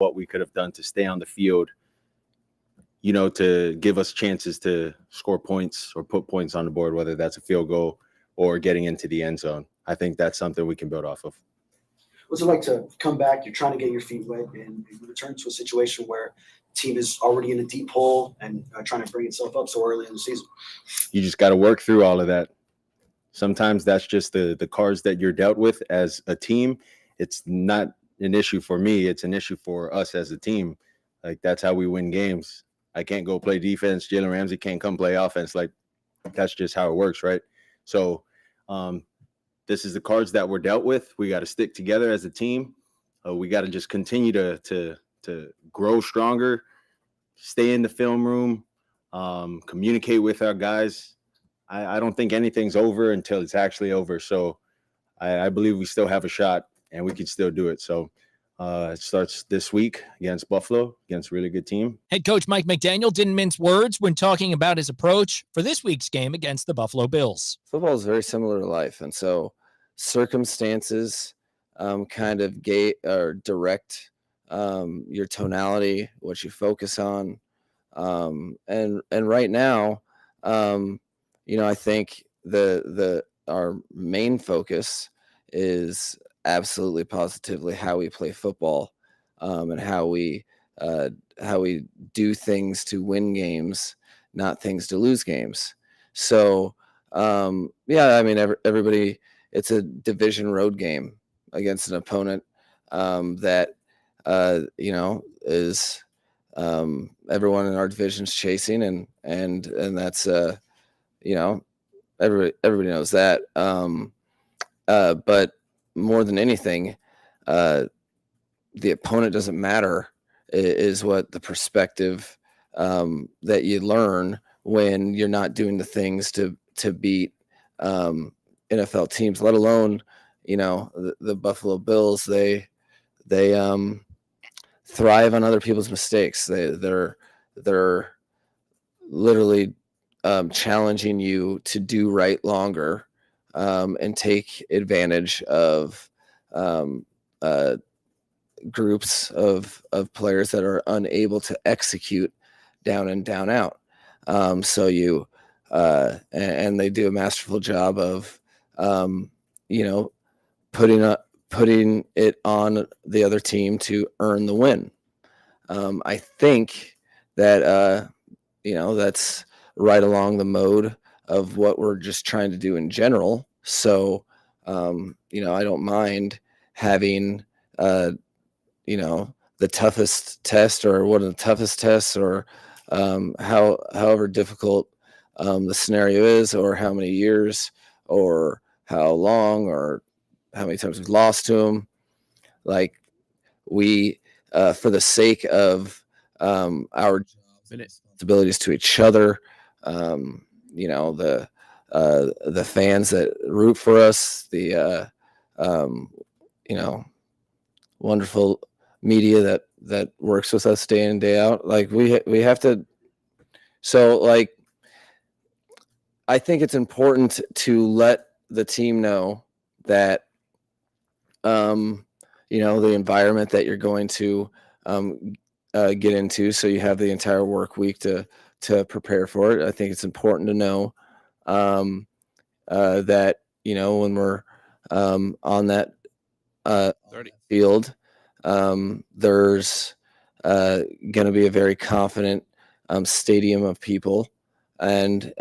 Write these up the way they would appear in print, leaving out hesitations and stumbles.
what we could have done to stay on the field, to give us chances to score points or put points on the board, whether that's a field goal or getting into the end zone. I think that's something we can build off of. What's it like to come back? You're trying to get your feet wet and return to a situation where the team is already in a deep hole and trying to bring itself up so early in the season. You just got to work through all of that. Sometimes that's just the cards that you're dealt with as a team. It's not an issue for me. It's an issue for us as a team. Like, that's how we win games. I can't go play defense. Jalen Ramsey can't come play offense. Like, that's just how it works, right? So this is the cards that we're dealt with. We got to stick together as a team. We got to just continue to grow stronger, stay in the film room, communicate with our guys. I don't think anything's over until it's actually over. So I believe we still have a shot and we can still do it. So it starts this week against Buffalo, against a really good team. Head coach Mike McDaniel didn't mince words when talking about his approach for this week's game against the Buffalo Bills. Football is very similar to life. And so circumstances kind of direct your tonality, what you focus on. And right now, I think our main focus is absolutely positively how we play football, and how we do things to win games, not things to lose games. So everybody, it's a division road game against an opponent that is everyone in our division's chasing, and that's everybody knows that. But more than anything, the opponent doesn't matter, is what the perspective that you learn when you're not doing the things to beat NFL teams, let alone, the Buffalo Bills. They thrive on other people's mistakes. They're literally challenging you to do right longer, and take advantage of groups of players that are unable to execute down in, down out. So you and they do a masterful job of putting it on the other team to earn the win. I think that that's right along the mode of what we're just trying to do in general. So I don't mind having the toughest test, or one of the toughest tests, or however difficult the scenario is, or how many years, or how long, or how many times we've lost to them. Like, we for the sake of our jobs and responsibilities to each other, the fans that root for us, the wonderful media that works with us day in and day out. Like, we have to. So, like, I think it's important to let the team know that the environment that you're going to get into, so you have the entire work week to prepare for it. I think it's important to know that when we're on that field, there's going to be a very confident stadium of people, and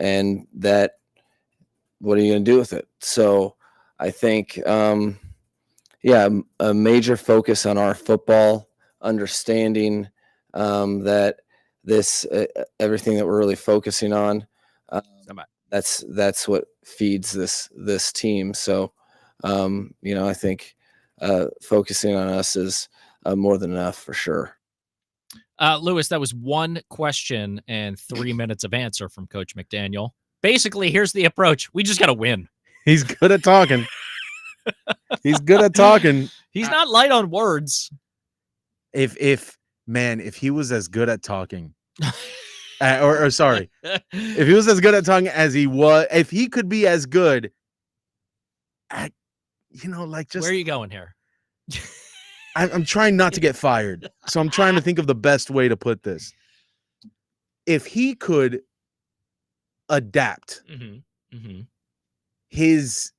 that, what are you going to do with it? So I think a major focus on our football, understanding that this everything that we're really focusing on, that's what feeds this team. So I think focusing on us is more than enough, for sure. Lewis, that was one question and 3 minutes of answer from Coach McDaniel. Basically, here's the approach: we just got to win. He's good at talking. He's good at talking. He's not light on words. If he was as good at talking, sorry, if he was as good at talking as he was, if he could be as good at, just, where are you going here? I'm trying not to get fired, so I'm trying to think of the best way to put this. If he could adapt his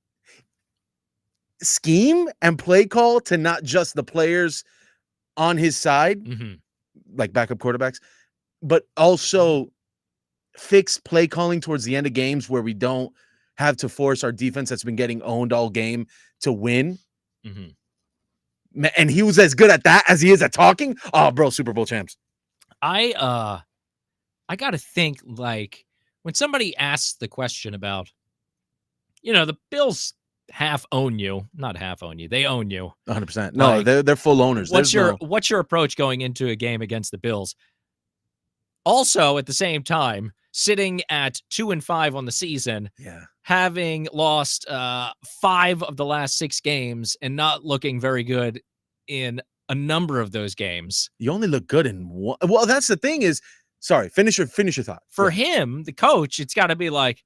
scheme and play call to not just the players on his side, like backup quarterbacks, but also fix play calling towards the end of games where we don't have to force our defense that's been getting owned all game to win. And he was as good at that as he is at talking. Oh, bro, Super Bowl champs. I got to think, like, when somebody asks the question about, the Bills half own you, not half own you, they own you 100%. No, Like, they're full owners. What's There's what's your approach going into a game against the Bills? Also, at the same time, sitting at 2-5 on the season, having lost 5 of the last 6 games and not looking very good in a number of those games. You only look good in one. Well, that's the thing is, sorry, finish your thought. For him, the coach, it's got to be like,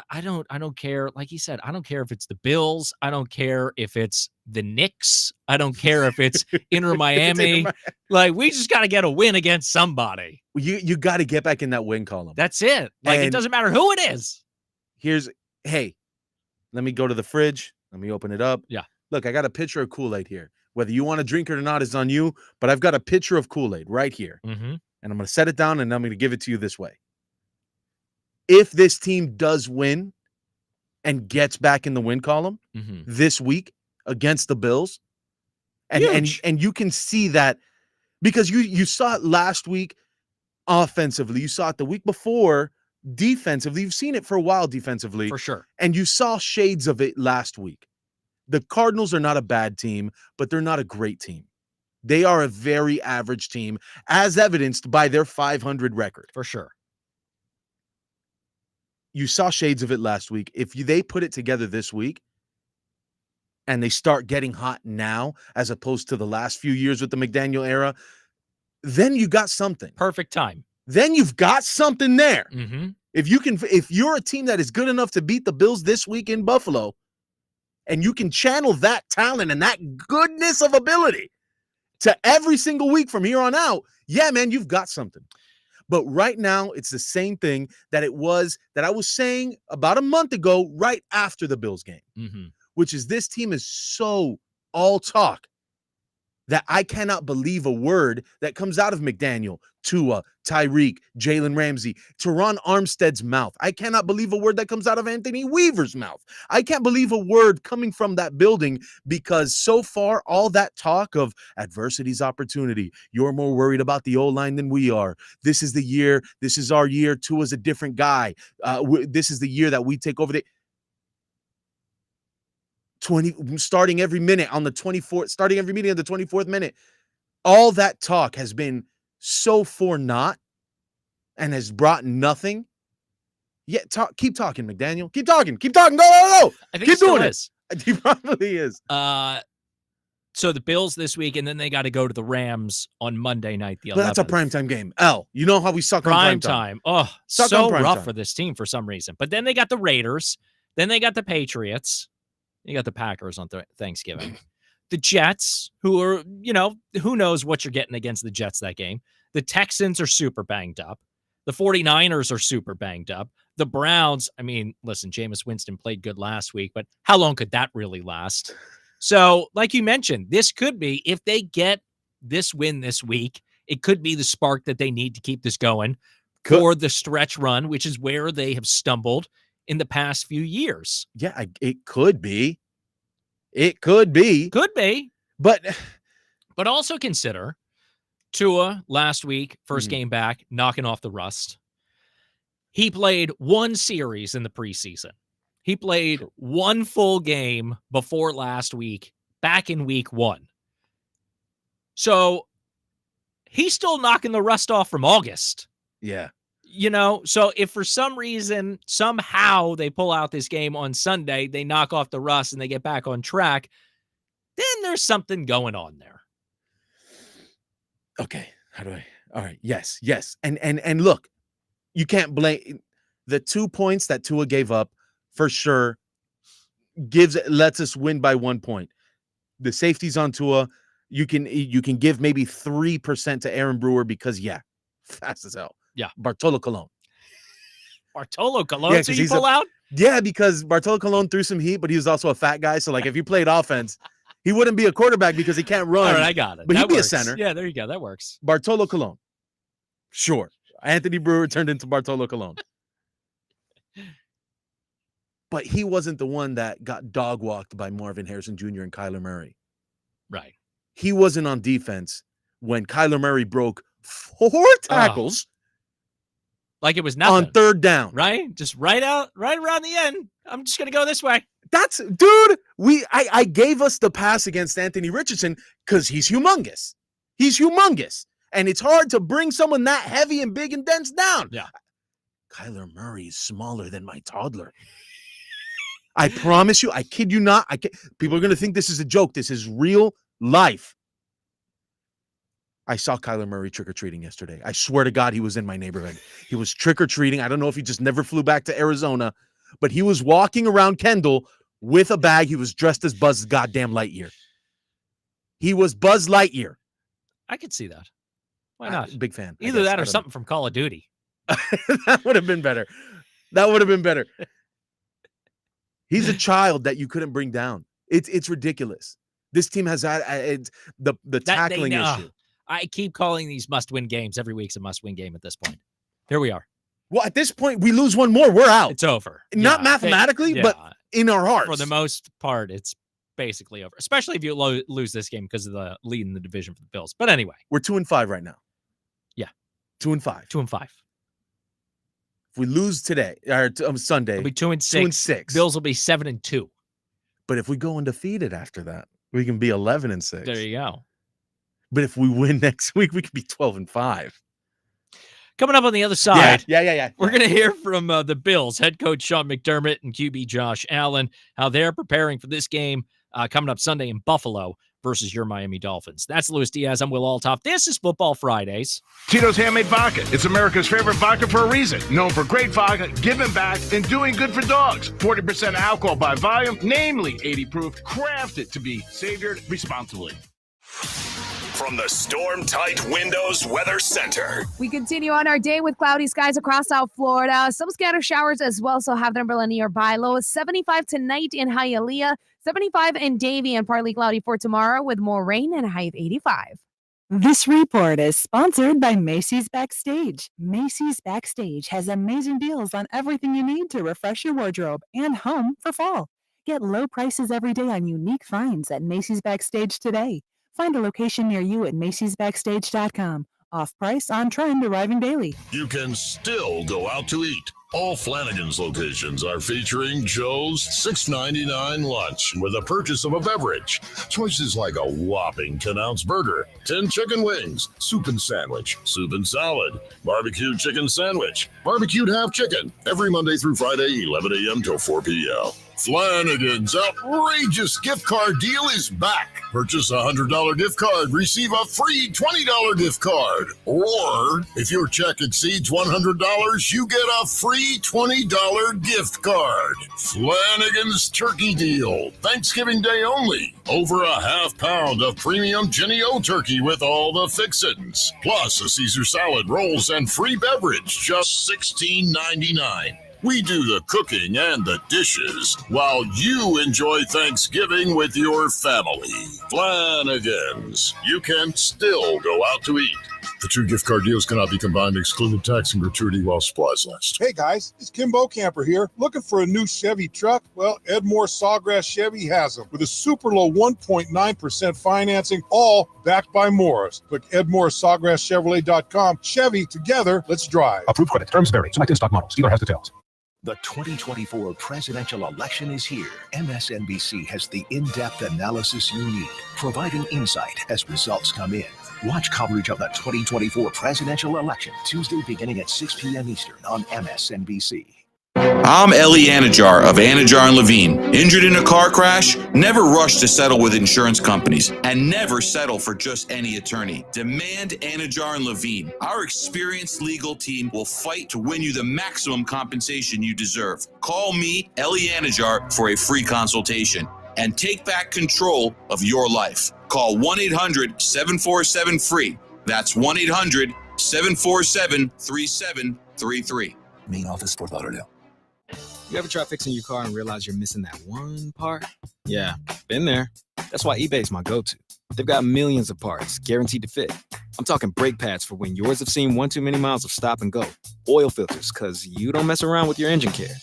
I don't care. Like he said, I don't care if it's the Bills. I don't care if it's the Knicks. I don't care if it's Inter Miami. Like, we just got to get a win against somebody. You got to get back in that win column. That's it. Like, it doesn't matter who it is. Hey, let me go to the fridge. Let me open it up. Yeah. Look, I got a pitcher of Kool-Aid here. Whether you want to drink it or not is on you, but I've got a pitcher of Kool-Aid right here. And I'm going to set it down and I'm going to give it to you this way. If this team does win and gets back in the win column this week against the Bills, and you can see that because you saw it last week offensively, you saw it the week before defensively, you've seen it for a while defensively. For sure. And you saw shades of it last week. The Cardinals are not a bad team, but they're not a great team. They are a very average team, as evidenced by their 500 record. For sure. You saw shades of it last week. If they put it together this week and they start getting hot now, as opposed to the last few years with the McDaniel era, then you got something. Perfect time. Then you've got something there. If you're a team that is good enough to beat the Bills this week in Buffalo, and you can channel that talent and that goodness of ability to every single week from here on out, yeah, man, you've got something. But right now, it's the same thing that I was saying about a month ago, right after the Bills game, which is this team is so all talk that I cannot believe a word that comes out of McDaniel, Tua, Tyreek, Jalen Ramsey, Teron Armstead's mouth. I cannot believe a word that comes out of Anthony Weaver's mouth. I can't believe a word coming from that building because so far, all that talk of adversity's opportunity, you're more worried about the O-line than we are. This is the year. This is our year. Tua's a different guy. This is the year that we take over the 20, starting every minute on the 24th, starting every meeting on the 24th minute. All that talk has been so for naught and has brought nothing. Yeah, keep talking, McDaniel. Keep talking. Go. I think keep doing it. He probably is. So the Bills this week, and then they got to go to the Rams on Monday night. The 11th. But that's a primetime game. You know how we suck on prime primetime. time. Oh, Suck so on prime rough time. for this team for some reason. But then they got the Raiders. Then they got the Patriots. You got the Packers on Thanksgiving. The Jets, who are, who knows what you're getting against the Jets that game. The Texans are super banged up. The 49ers are super banged up. The Browns, I mean, listen, Jameis Winston played good last week, but how long could that really last? So, like you mentioned, this could be, if they get this win this week, it could be the spark that they need to keep this going for the stretch run, which is where they have stumbled in the past few years. Yeah, it could be. It could be. Could be. But also consider Tua last week, first game back, knocking off the rust. He played one series in the preseason. He played one full game before last week, back in week 1. So he's still knocking the rust off from August. Yeah. So if for some reason, somehow they pull out this game on Sunday, they knock off the rust and they get back on track, then there's something going on there. Okay. All right. Yes. And look, you can't blame the 2 points that Tua gave up for sure lets us win by 1 point. The safety's on Tua. You can give maybe 3% to Aaron Brewer because fast as hell. Yeah. Bartolo Colon. Bartolo Colon, Yeah, so 'cause you he's pull out? Yeah, because Bartolo Colon threw some heat, but he was also a fat guy. So, like, if you played offense, he wouldn't be a quarterback because he can't run. All right, I got it. But That he'd be a works. center. Yeah, there you go. That works. Bartolo Colon. Sure. Anthony Brewer turned into Bartolo Colon. But he wasn't the one that got dog walked by Marvin Harrison Jr. and Kyler Murray. Right. He wasn't on defense when Kyler Murray broke 4 tackles Like it was nothing. on 3rd down. Right? Just right around the end. I'm just going to go this way. That's, dude, I gave us the pass against Anthony Richardson because he's humongous. He's humongous. And it's hard to bring someone that heavy and big and dense down. Yeah. Kyler Murray is smaller than my toddler. I promise you, I kid you not. People are going to think this is a joke. This is real life. I saw Kyler Murray trick-or-treating yesterday. I swear to God, he was in my neighborhood. He was trick-or-treating. I don't know if he just never flew back to Arizona, but he was walking around Kendall with a bag. He was dressed as Buzz goddamn Lightyear. He was Buzz Lightyear. I could see that. Why not? Big fan. Either that or something from Call of Duty. That would have been better. That would have been better. He's a child that you couldn't bring down. It's ridiculous. This team has had the tackling issue. I keep calling these must-win games. Every week's a must-win game at this point. Here we are. Well, at this point, we lose one more, we're out. It's over. Not mathematically, but in our hearts. For the most part, it's basically over. Especially if you lose this game because of the lead in the division for the Bills. But anyway, we're 2-5 right now. Yeah, 2-5. 2-5. If we lose today or Sunday, it'll be 2-6. 2-6. Bills will be 7-2. But if we go undefeated after that, we can be 11-6. There you go. But if we win next week, we could be 12-5. Coming up on the other side, yeah. We're going to hear from the Bills head coach Sean McDermott and QB Josh Allen, how they're preparing for this game coming up Sunday in Buffalo versus your Miami Dolphins. That's Luis Diaz. I'm Will Altoff. This is Football Fridays. Tito's Handmade Vodka. It's America's favorite vodka for a reason. Known for great vodka, giving back, and doing good for dogs. 40% alcohol by volume, namely 80 proof, crafted to be savored responsibly. From the Storm Tight Windows Weather Center. We continue on our day with cloudy skies across South Florida. Some scattered showers as well, so have the umbrella nearby. Low is 75 tonight in Hialeah, 75 in Davie, and partly cloudy for tomorrow with more rain and a high of 85. This report is sponsored by Macy's Backstage. Macy's Backstage has amazing deals on everything you need to refresh your wardrobe and home for fall. Get low prices every day on unique finds at Macy's Backstage today. Find a location near you at Macy'sBackstage.com. Off price, on trend, arriving daily. You can still go out to eat. All Flanagan's locations are featuring Joe's $6.99 lunch with a purchase of a beverage. Choices like a whopping 10-ounce burger, 10 chicken wings, soup and sandwich, soup and salad, barbecued chicken sandwich, barbecued half chicken, every Monday through Friday, 11 a.m. till 4 p.m. Flanagan's outrageous gift card deal is back. Purchase a $100 gift card, receive a free $20 gift card. Or, if your check exceeds $100, you get a free $20 gift card. Flanagan's Turkey Deal. Thanksgiving Day only. Over a half pound of premium Jenny O turkey with all the fixins. Plus a Caesar salad, rolls, and free beverage. Just $16.99. We do the cooking and the dishes while you enjoy Thanksgiving with your family. Flanagan's. You can still go out to eat. The two gift card deals cannot be combined, excluding tax and gratuity while supplies last. Hey guys, it's Kim Bocamper here. Looking for a new Chevy truck? Well, Edmore Sawgrass Chevy has them with a super low 1.9% financing, all backed by Morris. Click EdmoreSawgrassChevrolet.com. Chevy, together, let's drive. Approved credit. Terms vary. Select in-stock models. Dealer has details. The 2024 presidential election is here. MSNBC has the in-depth analysis you need, providing insight as results come in. Watch coverage of the 2024 presidential election Tuesday beginning at 6 p.m. Eastern on MSNBC. I'm Eli Anajar of Anajar & Levine. Injured in a car crash? Never rush to settle with insurance companies and never settle for just any attorney. Demand Anajar & Levine. Our experienced legal team will fight to win you the maximum compensation you deserve. Call me, Eli Anajar, for a free consultation and take back control of your life. Call 1-800-747-FREE. That's 1-800-747-3733. Main office, Fort Lauderdale. You ever try fixing your car and realize you're missing that one part? Yeah, been there. That's why eBay's my go-to. They've got millions of parts, guaranteed to fit. I'm talking brake pads for when yours have seen one too many miles of stop and go. Oil filters, because you don't mess around with your engine care.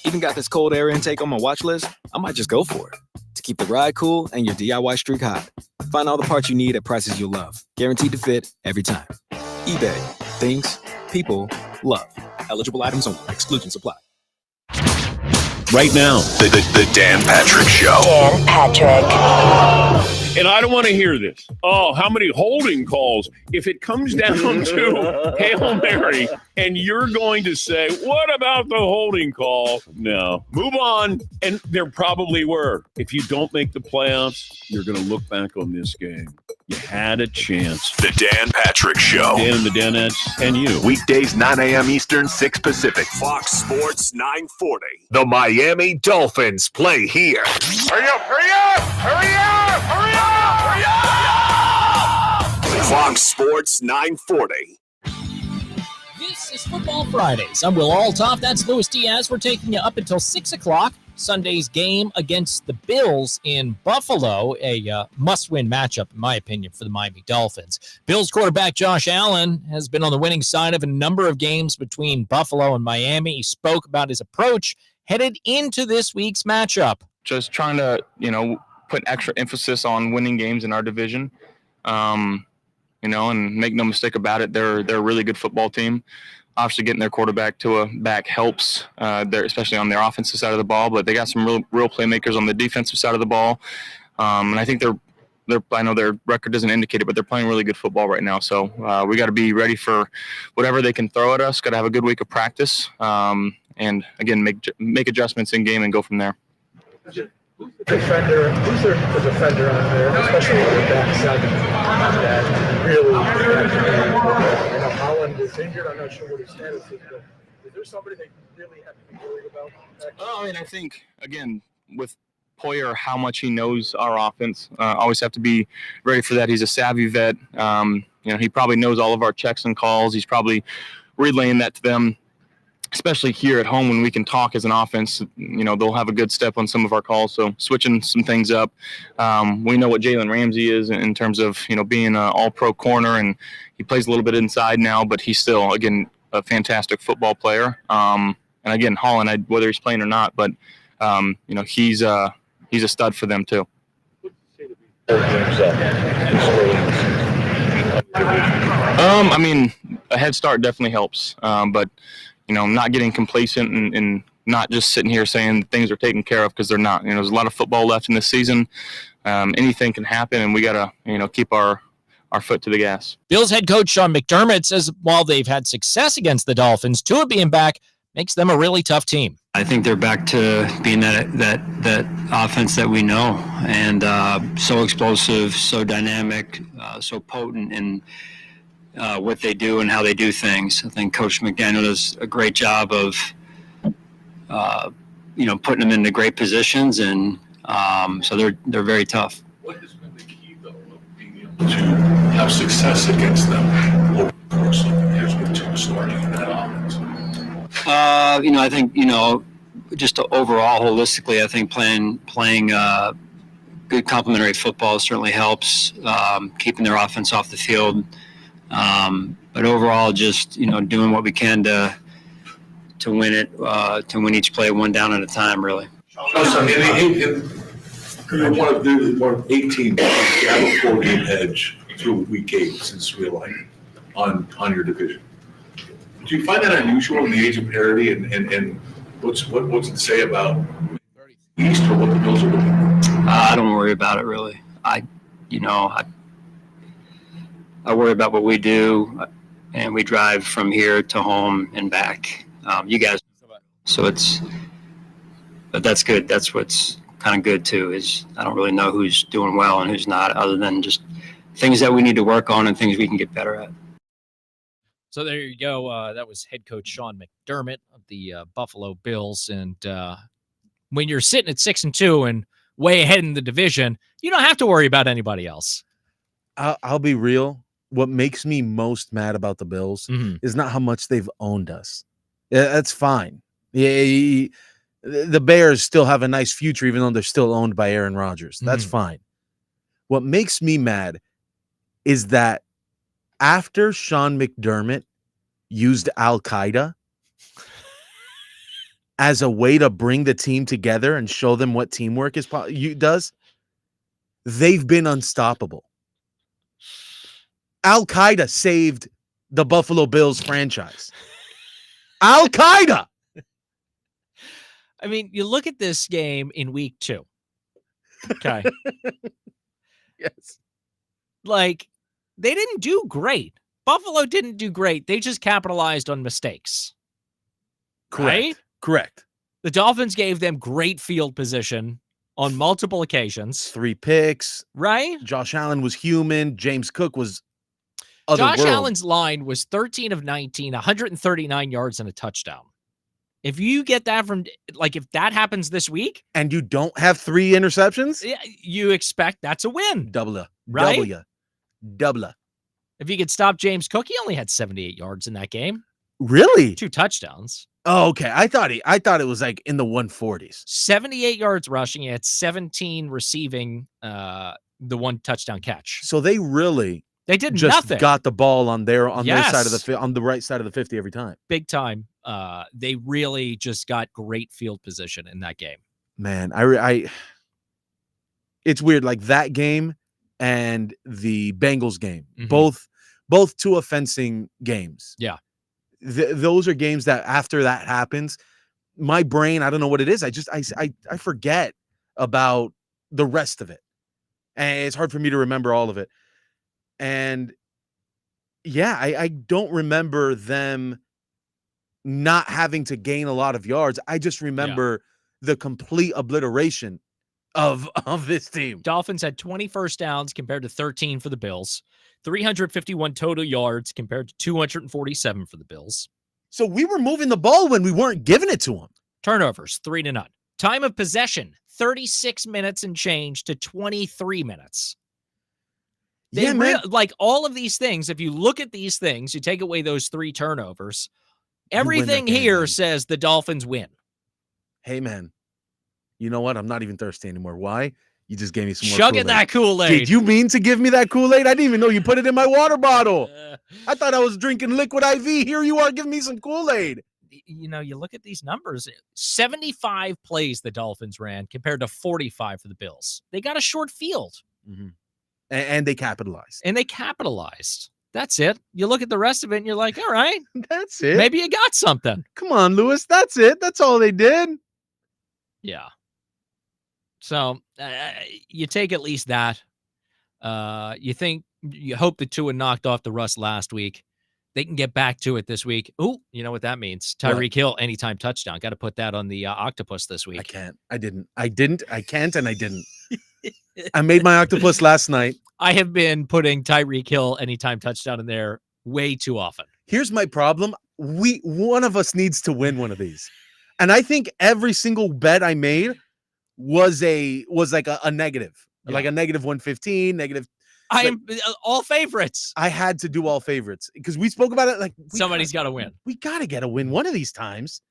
Even got this cold air intake on my watch list. I might just go for it. To keep the ride cool and your DIY streak hot. Find all the parts you need at prices you'll love. Guaranteed to fit every time. eBay. Things people love. Eligible items only. Exclusions apply. Right now, the Dan Patrick Show. Dan Patrick. And I don't want to hear this. Oh, how many holding calls? If it comes down to Hail Mary and you're going to say, what about the holding call? No. Move on. And there probably were. If you don't make the playoffs, you're going to look back on this game. You had a chance. The Dan Patrick Show. Dan and the Danettes and you. Weekdays, 9 a.m. Eastern, 6 Pacific. Fox Sports 940. The Miami Dolphins play here. Hurry up, hurry up, hurry up, hurry up, hurry up! Fox Sports 940. This is Football Fridays. I'm Will Altoff. That's Luis Diaz. We're taking you up until 6 o'clock. Sunday's game against the Bills in Buffalo, a must-win matchup, in my opinion, for the Miami Dolphins. Bills quarterback Josh Allen has been on the winning side of a number of games between Buffalo and Miami. He spoke about his approach headed into this week's matchup. Just trying to, put extra emphasis on winning games in our division, and make no mistake about it, they're a really good football team. Obviously, getting their quarterback back helps, especially on their offensive side of the ball. But they got some real playmakers on the defensive side of the ball, and I think I know their record doesn't indicate it, but they're playing really good football right now. So we got to be ready for whatever they can throw at us. Got to have a good week of practice, and again, make adjustments in game and go from there. Who's the defender on there, especially on the backside that really? I know Holland is injured. I'm not sure what his status is, but is there somebody they really have to be worried about? I think, again, with Poyer, how much he knows our offense, always have to be ready for that. He's a savvy vet. He probably knows all of our checks and calls. He's probably relaying that to them, especially here at home when we can talk as an offense. They'll have a good step on some of our calls, so switching some things up. We know what Jalen Ramsey is in terms of being an all-pro corner, and he plays a little bit inside now, but he's still, again, a fantastic football player. And again, Holland, whether he's playing or not, but he's a stud for them too. A head start definitely helps, but not getting complacent and not just sitting here saying things are taken care of, because they're not. There's a lot of football left in this season. Anything can happen, and we got to, keep our foot to the gas. Bills head coach Sean McDermott says while they've had success against the Dolphins, Tua being back makes them a really tough team. I think they're back to being that offense that we know, and so explosive, so dynamic, so potent in what they do and how they do things. I think Coach McDaniel does a great job of, putting them into great positions, and so they're very tough. What has been the key, though, of being able to have success against them over the course of the years with Tua starting in that offense? I think, just overall, holistically, I think playing good complementary football certainly helps, keeping their offense off the field. But overall, just, doing what we can to win it, to win each play one down at a time, really. You're one of 18 to have a 4-game edge through week 8 since realignment on your division. Do you find that unusual in the age of parity, and what's it say about East or what the Bills are doing? I don't worry about it really. I worry about what we do, and we drive from here to home and back. You guys, but that's good. That's what's kind of good too, is I don't really know who's doing well and who's not, other than just things that we need to work on and things we can get better at. So there you go. That was head coach Sean McDermott of the Buffalo Bills. And when you're sitting at 6-2 and way ahead in the division, you don't have to worry about anybody else. I'll be real. What makes me most mad about the Bills is not how much they've owned us. Yeah, that's fine. Yeah, the Bears still have a nice future, even though they're still owned by Aaron Rodgers. That's fine. What makes me mad is that after Sean McDermott used Al-Qaeda as a way to bring the team together and show them what teamwork does, they've been unstoppable. Al-Qaeda saved the Buffalo Bills franchise. Al-Qaeda. I mean, you look at this game in week 2. Okay. Yes. Like, they didn't do great. Buffalo didn't do great. They just capitalized on mistakes. Correct. Right? Correct. The Dolphins gave them great field position on multiple occasions. 3 picks. Right? Josh Allen was human. James Cook was Josh otherworld. Allen's line was 13 of 19, 139 yards and a touchdown. If you get that from, like, if that happens this week, and you don't have 3 interceptions, you expect that's a win. Double. Right? Double. If you could stop James Cook, he only had 78 yards in that game. Really? 2 touchdowns. Oh, okay. I thought it was like in the 140s. 78 yards rushing. He had 17 receiving the 1 touchdown catch. So they did just nothing. got the ball on their side of Yes. on the right side of the 50 every time. Big time. They really just got great field position in that game. Man, it's weird. Like that game and the Bengals game, both 2 offensing games. Yeah. Those are games that after that happens, my brain, I don't know what it is. I forget about the rest of it. And it's hard for me to remember all of it. And yeah, I don't remember them not having to gain a lot of yards. I just remember the complete obliteration of this team. Dolphins had 20 first downs compared to 13 for the Bills. 351 total yards compared to 247 for the Bills. So we were moving the ball when we weren't giving it to them. Turnovers, 3 to none. Time of possession, 36 minutes and change to 23 minutes. Yeah, man. Like all of these things, if you look at these things, you take away those 3 turnovers, everything game, here man. says the Dolphins win. Hey, man, you know what? I'm not even thirsty anymore. Why? You just gave me some more Chugging Kool-Aid. that Kool-Aid. Did you mean to give me that Kool-Aid? I didn't even know you put it in my water bottle. I thought I was drinking liquid IV. Here you are giving me some Kool-Aid. You know, you look at these numbers, 75 plays the Dolphins ran compared to 45 for the Bills. They got a short field. And they capitalized. And they capitalized. That's it. You look at the rest of it and you're like, all right. That's it. Maybe you got something. Come on, Lewis. That's it. That's all they did. Yeah. So you take at least that. You hope the Tua knocked off the rust last week. They can get back to it this week. Oh, you know what that means? Tyreek Hill, anytime touchdown. Got to put that on the octopus this week. I can't. I can't, and I didn't. I made my octopus last night. I have been putting Tyreek Hill anytime touchdown in there way too often. Here's my problem. One of us needs to win one of these. And I think every single bet I made was like a negative. Yeah. Like a negative 115, negative. I am all favorites. I had to do all favorites because we spoke about it. Like Somebody's got to win. We got to get a win one of these times.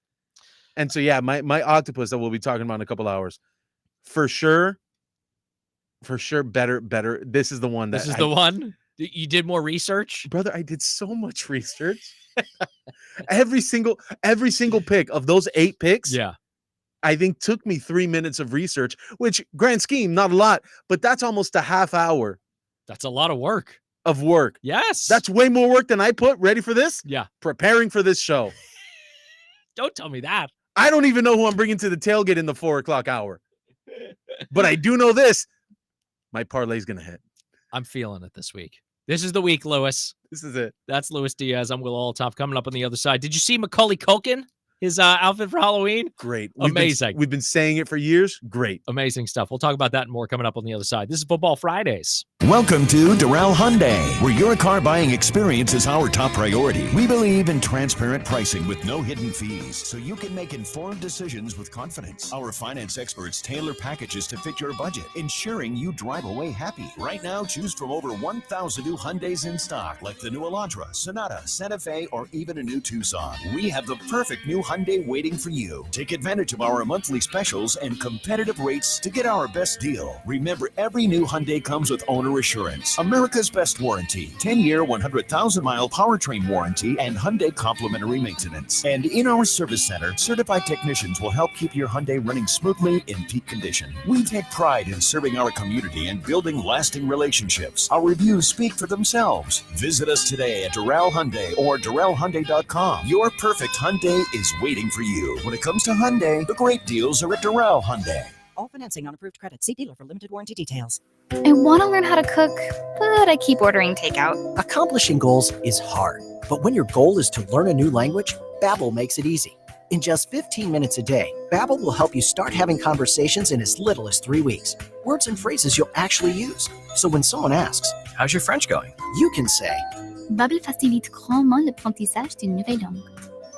And so, yeah, my octopus that we'll be talking about in a couple hours, for sure, better. This is the one. This is the one. You did more research, brother. I did so much research. every single pick of those 8 picks. Yeah. I think took me 3 minutes of research, which grand scheme, not a lot, but that's almost a half hour. That's a lot of work. Yes. That's way more work than I put. Ready for this? Yeah. Preparing for this show. Don't tell me that. I don't even know who I'm bringing to the tailgate in the 4:00 hour. But I do know this. My parlay's going to hit. I'm feeling it this week. This is the week, Lewis. This is it. That's Luis Diaz. I'm Will Alltop coming up on the other side. Did you see Macaulay Culkin? his outfit for Halloween? Great. Amazing. We've been saying it for years. Great. Amazing stuff. We'll talk about that and more coming up on the other side. This is Football Fridays. Welcome to Doral Hyundai, where your car buying experience is our top priority. We believe in transparent pricing with no hidden fees, so you can make informed decisions with confidence. Our finance experts tailor packages to fit your budget, ensuring you drive away happy. Right now, choose from over 1,000 new Hyundais in stock, like the new Elantra, Sonata, Santa Fe, or even a new Tucson. We have the perfect new Hyundai waiting for you. Take advantage of our monthly specials and competitive rates to get our best deal. Remember, every new Hyundai comes with owner assurance, America's best warranty, 10-year, 100,000-mile powertrain warranty, and Hyundai complimentary maintenance. And in our service center, certified technicians will help keep your Hyundai running smoothly in peak condition. We take pride in serving our community and building lasting relationships. Our reviews speak for themselves. Visit us today at Doral Hyundai or DoralHyundai.com. Your perfect Hyundai is waiting for you. When it comes to Hyundai, the great deals are at Doral Hyundai. All financing on approved credit. See dealer for limited warranty details. I want to learn how to cook, but I keep ordering takeout. Accomplishing goals is hard, but when your goal is to learn a new language, Babbel makes it easy. In just 15 minutes a day, Babbel will help you start having conversations in as little as 3 weeks. Words and phrases you'll actually use. So when someone asks, "How's your French going?" you can say, Babbel facilite grandement l'apprentissage d'une nouvelle langue.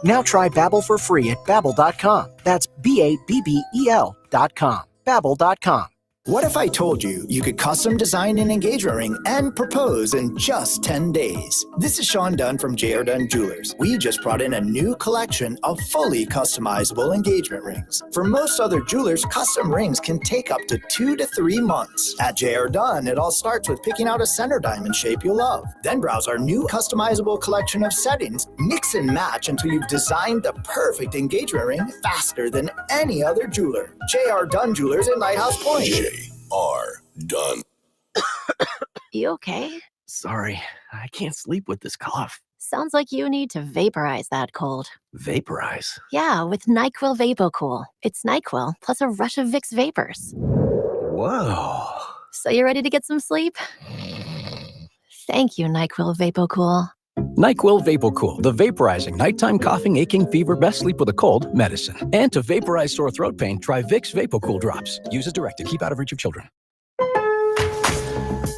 Now try Babbel for free at Babbel.com. That's Babbel.com. Babbel.com. What if I told you you could custom design an engagement ring and propose in just 10 days? This is Sean Dunn from J.R. Dunn Jewelers. We just brought in a new collection of fully customizable engagement rings. For most other jewelers, custom rings can take up to 2 to 3 months. At J.R. Dunn, it all starts with picking out a center diamond shape you love. Then browse our new customizable collection of settings, mix and match until you've designed the perfect engagement ring faster than any other jeweler. J.R. Dunn Jewelers in Lighthouse Point. Are done. You okay? Sorry, I can't sleep with this cough. Sounds like you need to vaporize that cold. Vaporize? Yeah, with NyQuil VapoCool. It's NyQuil plus a rush of Vicks vapors. Whoa. So you ready to get some sleep? Thank you, NyQuil VapoCool. NyQuil VapoCool, the vaporizing nighttime coughing, aching, fever, best sleep with a cold medicine. And to vaporize sore throat pain, try Vicks VapoCool drops. Use as directed. Keep out of reach of children.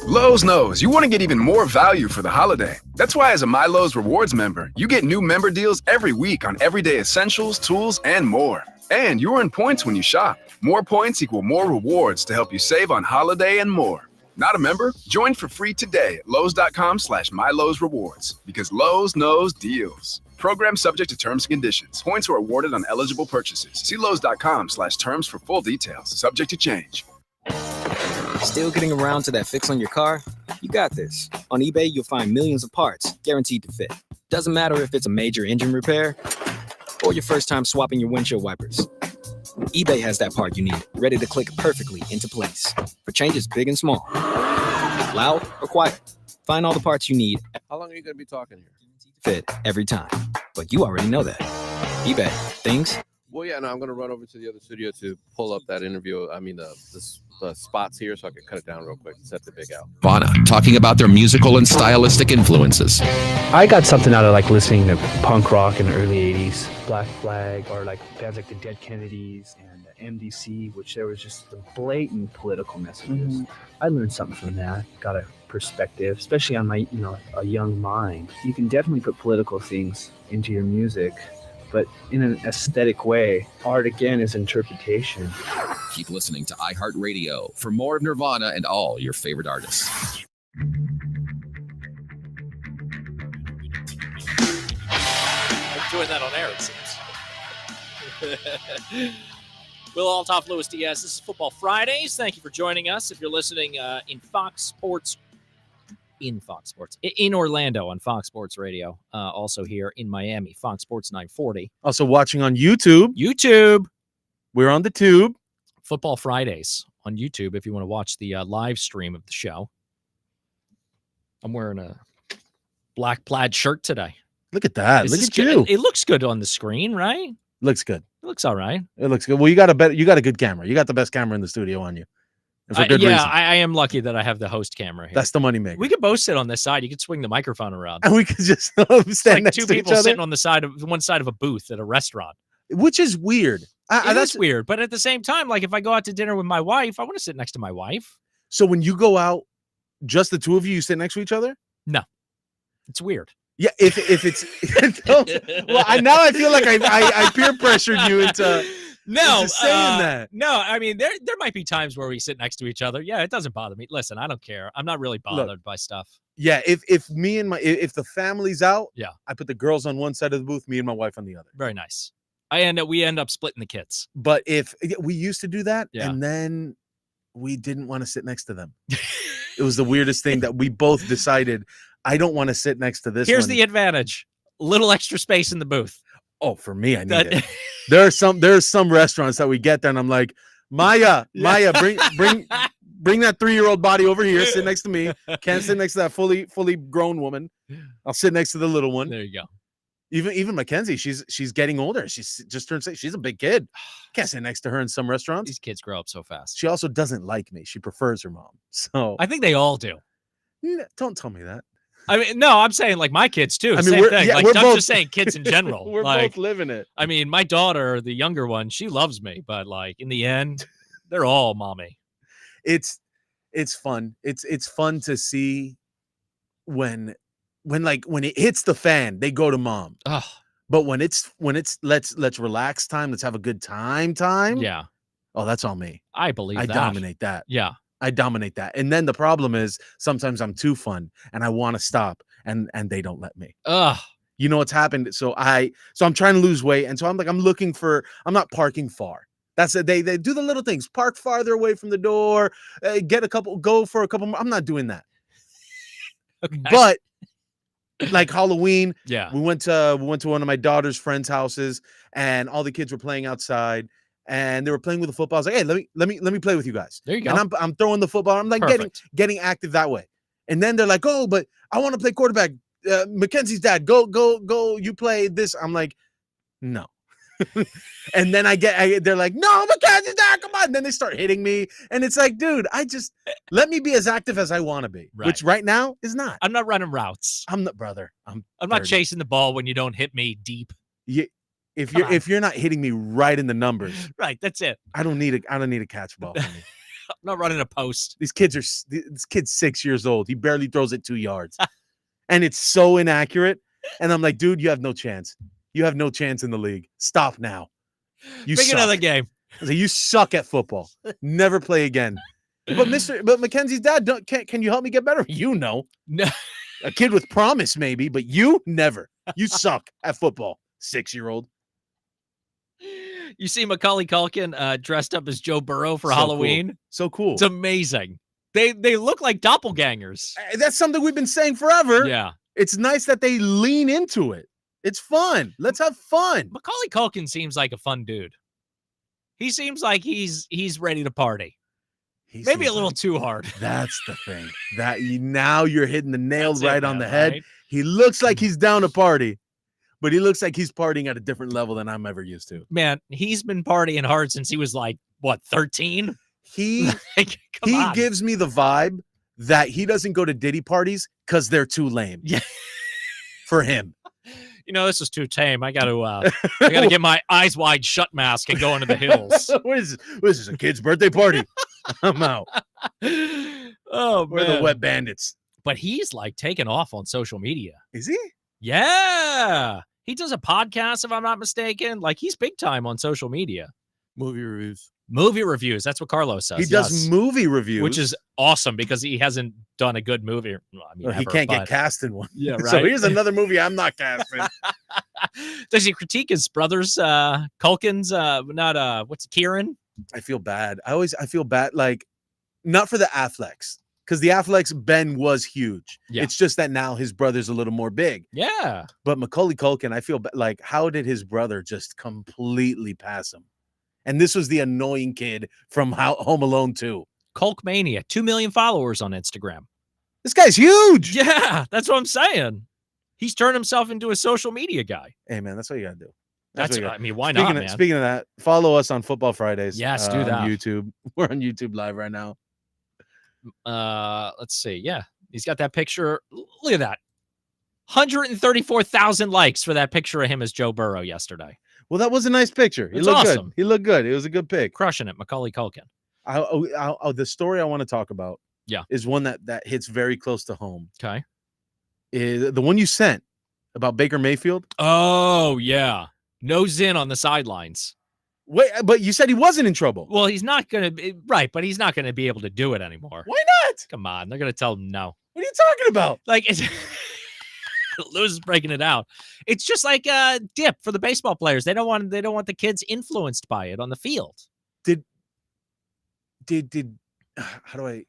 Lowe's knows you want to get even more value for the holiday. That's why as a MyLowe's Rewards member, you get new member deals every week on everyday essentials, tools, and more. And you earn points when you shop. More points equal more rewards to help you save on holiday and more. Not a member? Join for free today at Lowes.com/MyLowe's because Lowe's knows deals. Program subject to terms and conditions. Points are awarded on eligible purchases. See Lowes.com/terms for full details. Subject to change. Still getting around to that fix on your car? You got this. On eBay, you'll find millions of parts guaranteed to fit. Doesn't matter if it's a major engine repair or your first time swapping your windshield wipers. eBay has that part you need, ready to click perfectly into place for changes big and small, loud or quiet. Find all the parts you need. How long are you going to be talking here? Fit every time. But you already know that. eBay. Things. Well, yeah, no, I'm going to run over to the other studio to pull up that interview. I mean, the spots here so I can cut it down real quick and set the big out. Nirvana, talking about their musical and stylistic influences. I got something out of like listening to punk rock in the early 80s, Black Flag, or like bands like the Dead Kennedys and MDC, which there was just some blatant political messages. I learned something from that, got a perspective, especially on my, a young mind. You can definitely put political things into your music, but in an aesthetic way. Art, again, is interpretation. Keep listening to iHeartRadio for more of Nirvana and all your favorite artists. I'm doing that on air, it seems. Will Altoff, Louis Diaz. This is Football Fridays. Thank you for joining us. If you're listening in Orlando on Fox Sports Radio, also here in Miami, Fox Sports 940. Also watching on YouTube. We're on the tube. Football Fridays on YouTube if you want to watch the live stream of the show. I'm wearing a black plaid shirt today. Look at that. Look at you. It looks good on the screen, right? Looks good. It looks all right. It looks good. Well, you got a good camera. You got the best camera in the studio on you. And for good reason. I am lucky that I have the host camera here. That's the money maker. We could both sit on this side. You could swing the microphone around. And we could just stand like next two to people each other. sitting on the side of one side of a booth at a restaurant. which is weird. That's weird. But at the same time, like if I go out to dinner with my wife, I want to sit next to my wife. So when you go out, just the two of you sit next to each other? No, it's weird. Yeah, if it's well, now I feel like I peer pressured you into saying that. No, I mean there might be times where we sit next to each other. Yeah, it doesn't bother me. Listen, I don't care. I'm not really bothered by stuff. Yeah, if me and if the family's out, yeah, I put the girls on one side of the booth, me and my wife on the other. Very nice. We end up splitting the kids. But if we used to do that, Yeah. and then we didn't want to sit next to them. It was the weirdest thing that we both decided. I don't want to sit next to this. Here's one. the advantage: little extra space in the booth. Oh, for me, I need it. There are some restaurants that we get there, and I'm like, Maya, bring that 3-year-old body over here. Sit next to me. Can't sit next to that fully grown woman. I'll sit next to the little one. There you go. Even Mackenzie, she's getting older. She's just turned 6. She's a big kid. Can't sit next to her in some restaurants. These kids grow up so fast. She also doesn't like me. She prefers her mom. So I think they all do. Don't tell me that. I mean, no, I'm saying like my kids too. I mean, Same we're- thing. yeah, Like we're I'm both- just saying kids in general. We're like, both living it. I mean, my daughter, the younger one, she loves me, but like in the end, they're all mommy. It's fun. It's fun to see when it hits the fan, they go to mom. Oh, But when it's let's relax time, let's have a good time. yeah. Oh, that's all me. I believe I that. dominate that. Yeah. I dominate that. And then the problem is sometimes I'm too fun and I want to stop and they don't let me. Ugh. You know what's happened? So I'm trying to lose weight. And so I'm not parking far. That's it. They do the little things, park farther away from the door, go for a couple more. I'm not doing that. Okay. But like Halloween, Yeah. we went to one of my daughter's friends' houses and all the kids were playing outside and they were playing with the football. I was like, hey, let me play with you guys. There you go. And I'm throwing the football. I'm like Perfect. getting active that way. And then they're like, oh, but I want to play quarterback. Mackenzie's dad, go, you play this. I'm like, no. And then they're like, no, Mackenzie's dad, come on. And then they start hitting me. And it's like, dude, let me be as active as I want to be, which right now is not. I'm not running routes. I'm not, brother. I'm not 30. chasing the ball when you don't hit me deep. If you're not hitting me right in the numbers, Right. That's it. I don't need a catch ball. For me. I'm not running a post. This kid's 6 years old. He barely throws it 2 yards. And it's so inaccurate. And I'm like, dude, you have no chance. You have no chance in the league. Stop now. You Pick suck. another game. I say, you suck at football. Never play again. But Mackenzie's dad, can you help me get better? You know. No. A kid with promise, maybe, but you never. You suck at football, 6-year-old. You see Macaulay Culkin dressed up as Joe Burrow for So Halloween. cool. So cool. It's amazing. They look like doppelgangers. That's something we've been saying forever. Yeah. It's nice that they lean into it. It's fun. Let's have fun. Macaulay Culkin seems like a fun dude. He seems like he's ready to party. Maybe a little too hard. That's the thing. Now you're hitting the nail That's it, right on man, the head. right? He looks like he's down to party, but he looks like he's partying at a different level than I'm ever used to. Man, he's been partying hard since he was like, what, 13? He Come on. gives me the vibe that he doesn't go to Diddy parties because they're too lame. Yeah. For him. You know, this is too tame. I gotta get my eyes wide shut mask and go into the hills. What is this? A kid's birthday party? I'm out. Oh, We're man. the wet bandits. But he's like taken off on social media. Is he? Yeah. He does a podcast, if I'm not mistaken. Like he's big time on social media. Movie reviews. Movie reviews. That's what Carlos says. He does yes. movie reviews. Which is awesome because he hasn't done a good movie. Well, I mean, Well, he ever, can't but- get cast in one. Yeah, right. So here's another movie I'm not casting. Does he critique his brothers, Culkin's, what's Kieran? I feel bad. I feel bad, like, not for the Afflecks, because the Afflecks, Ben was huge. Yeah. It's just that now his brother's a little more big. Yeah. But Macaulay Culkin, I feel like, how did his brother just completely pass him? And this was the annoying kid from Home Alone 2. Culkmania, 2 million followers on Instagram. This guy's huge. Yeah, that's what I'm saying. He's turned himself into a social media guy. Hey, man, that's what you got to do. That's, what you I gotta- mean, why not, man? Speaking of that, follow us on Football Fridays. Yes, do on that. YouTube. We're on YouTube Live right now. Let's see. Yeah, he's got that picture. Look at that. 134,000 likes for that picture of him as Joe Burrow yesterday. Well, that was a nice picture. He It's looked awesome. good. He looked good. It was a good pick. Crushing it, Macaulay Culkin. The story I want to talk about is one that hits very close to home. Okay. Is the one you sent about Baker Mayfield. Oh, yeah. No Zin on the sidelines. Wait, but you said he wasn't in trouble. Well, he's not going to be right, but he's not going to be able to do it anymore. Why not? Come on. They're going to tell him no. What are you talking about? Like, it's Lewis is breaking it out. It's just like a dip for the baseball players. They don't want the kids influenced by it on the field. Did how do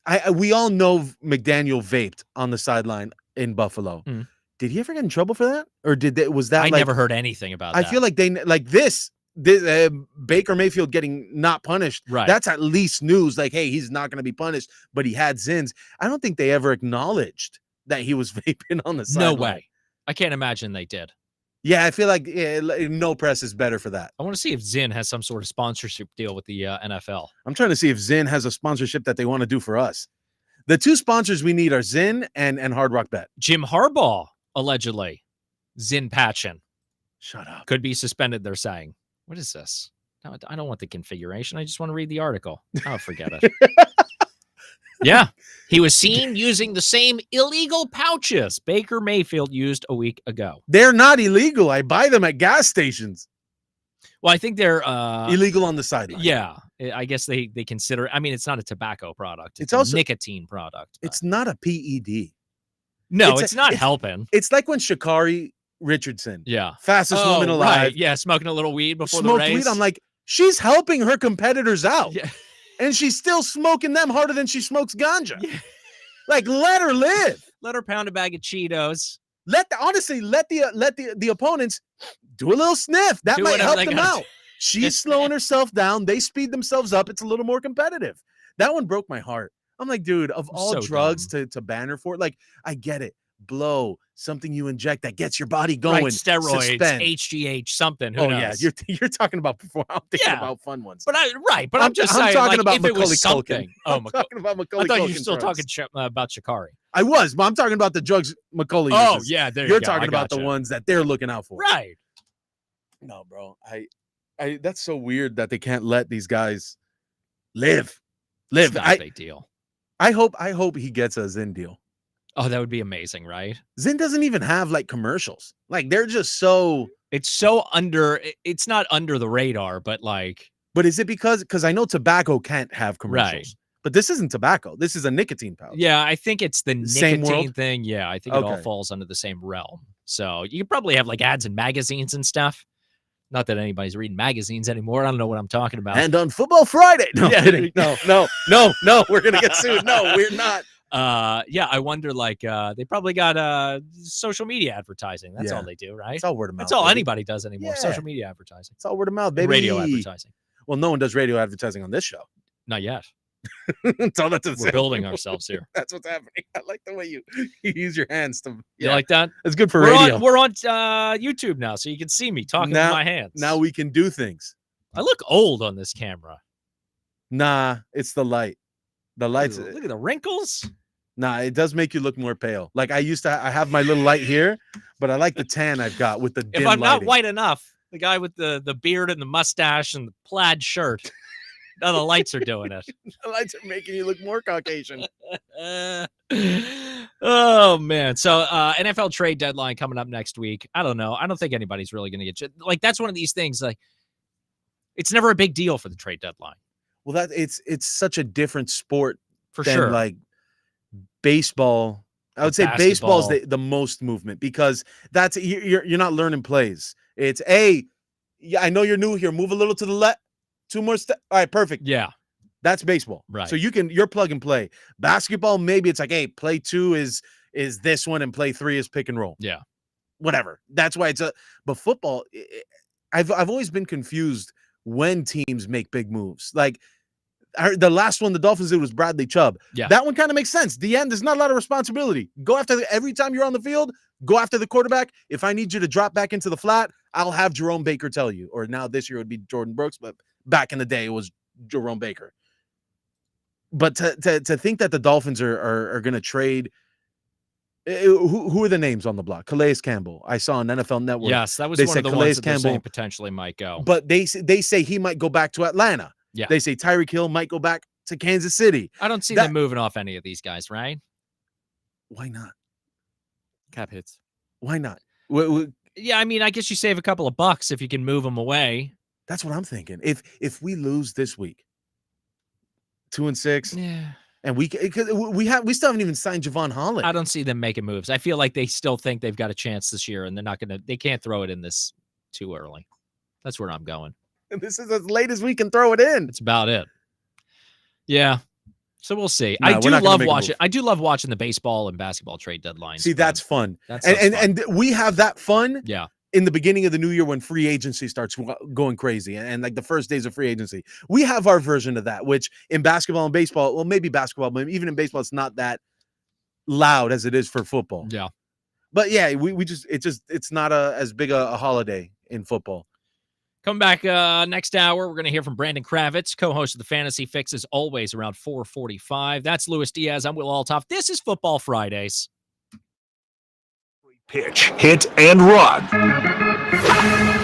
I we all know McDaniel vaped on the sideline in Buffalo. Mm. Did he ever get in trouble for that? Or was that I like, never heard anything about that. I feel like they like this Baker Mayfield getting not punished. Right. That's at least news. Like, hey, he's not going to be punished, but he had sins. I don't think they ever acknowledged that he was vaping on the sideline. No way. I can't imagine they did. Yeah, I feel like no press is better for that. I want to see if Zin has some sort of sponsorship deal with the NFL. I'm trying to see if Zin has a sponsorship that they want to do for us. The two sponsors we need are Zin and Hard Rock Bet. Jim Harbaugh, allegedly. Zin Patchen. Shut up. Could be suspended, they're saying. What is this? No, I don't want the configuration. I just want to read the article. Oh, forget it. Yeah. He was seen using the same illegal pouches Baker Mayfield used a week ago. They're not illegal. I buy them at gas stations. Well, I think they're illegal on the sideline. Yeah. I guess they consider, I mean, it's not a tobacco product. It's a also nicotine product. It's not a PED. No, it's not helping. It's like when Sha'Carri Richardson, Yeah. fastest woman alive, Right. Yeah, smoking a little weed before the smoked race. weed. I'm like, she's helping her competitors out. Yeah. And she's still smoking them harder than she smokes ganja. Like, let her live. Let her pound a bag of Cheetos. Let the opponents do a little sniff. That Do might whatever help they them gotta out. She's slowing herself down. They speed themselves up. It's a little more competitive. That one broke my heart. I'm like, dude, of all So drugs to ban her for, like, I get it. Blow, something you inject that gets your body going. Right, steroids, Suspend. HGH, something. Who Oh knows? yeah, you're talking about before. I'm thinking Yeah. about fun ones. But I'm just saying, talking like, about if it Macaulay was something. Culkin. Oh, I'm talking about Macaulay I thought you were Culkin still drugs. talking about Sha'Carri. I was, but I'm talking about the drugs Macaulay Oh, uses. yeah, there you You're go. talking I about the gotcha. ones that they're looking out for. Right. No, bro. I that's so weird that they can't let these guys live. It's not a big deal. I hope he gets a Zin deal. Oh, that would be amazing, right? Zin doesn't even have like commercials. Like, they're just so. It's so it's not under the radar, but like. But is it because I know tobacco can't have commercials. Right. But this isn't tobacco. This is a nicotine pouch. Yeah, I think it's the Same nicotine world? thing. Yeah, I think it all Okay. falls under the same realm. So you could probably have like ads in magazines and stuff. Not that anybody's reading magazines anymore. I don't know what I'm talking about. And on Football Friday. No, Yeah. kidding. No. We're gonna get sued. No, we're not. Yeah, I wonder, like, they probably got social media advertising. That's Yeah. all they do, right? It's all word of mouth. That's all baby. anybody does anymore. Yeah. Social media advertising. It's all word of mouth, baby. Radio advertising. Well, no one does radio advertising on this show. Not yet. That's all that's We're building ourselves here. That's what's happening. I like the way you use your hands to. You like that? It's good for we're radio. we're on YouTube now, so you can see me talking with my hands. Now we can do things. I look old on this camera. Nah, it's the light. The lights. Look at the wrinkles. Nah, it does make you look more pale. Like I have my little light here, but I like the tan I've got with the dim If I'm not lighting. white enough, the guy with the beard and the mustache and the plaid shirt, now the lights are doing it. The lights are making you look more Caucasian. Oh man. So NFL trade deadline coming up next week. I don't know. I don't think anybody's really going to get like that's one of these things like it's never a big deal for the trade deadline. Well, that it's such a different sport For than sure. like baseball. I would say baseball's the most movement because that's you're not learning plays. It's I know you're new here. Move a little to the left. 2 more steps. All right, perfect. Yeah. That's baseball. Right. So you're plug and play. Basketball, maybe it's like, hey, play 2 is this one and play 3 is pick and roll. Yeah. Whatever. That's why but football, I've always been confused when teams make big moves. Like the last one the Dolphins did was Bradley Chubb. Yeah. That one kind of makes sense. The end, there's not a lot of responsibility. Go after every time you're on the field, go after the quarterback. If I need you to drop back into the flat, I'll have Jerome Baker tell you. Or now this year it would be Jordan Brooks, but back in the day it was Jerome Baker. But to think that the Dolphins are going to trade Who are the names on the block? Calais Campbell. I saw on NFL Network. Yes, that was they one said of the Calais ones that they're Campbell saying potentially might go. But they say he might go back to Atlanta. Yeah. They say Tyreek Hill might go back to Kansas City. I don't see them moving off any of these guys, right? Why not? Cap hits. Why not? Yeah, I mean, I guess you save a couple of bucks if you can move them away. That's what I'm thinking. If we lose this week, 2-6, yeah, and we still haven't even signed Javon Holland. I don't see them making moves. I feel like they still think they've got a chance this year, and they can't throw it in this too early. That's where I'm going. And this is as late as we can throw it in. That's about it. Yeah. So we'll see. No, I do we're not gonna love make a watching. move. I do love watching the baseball and basketball trade deadlines. See, that's fun. That's and we have that fun. Yeah. In the beginning of the new year when free agency starts going crazy and like the first days of free agency, we have our version of that, which in basketball and baseball, well, maybe basketball, but even in baseball, it's not that loud as it is for football. Yeah. But yeah, it's not as big a holiday in football. Come back next hour. We're going to hear from Brandon Kravitz, co-host of the Fantasy Fix, as always, around 4:45. That's Luis Diaz. I'm Will Altoff. This is Football Fridays. Pitch, hit, and run.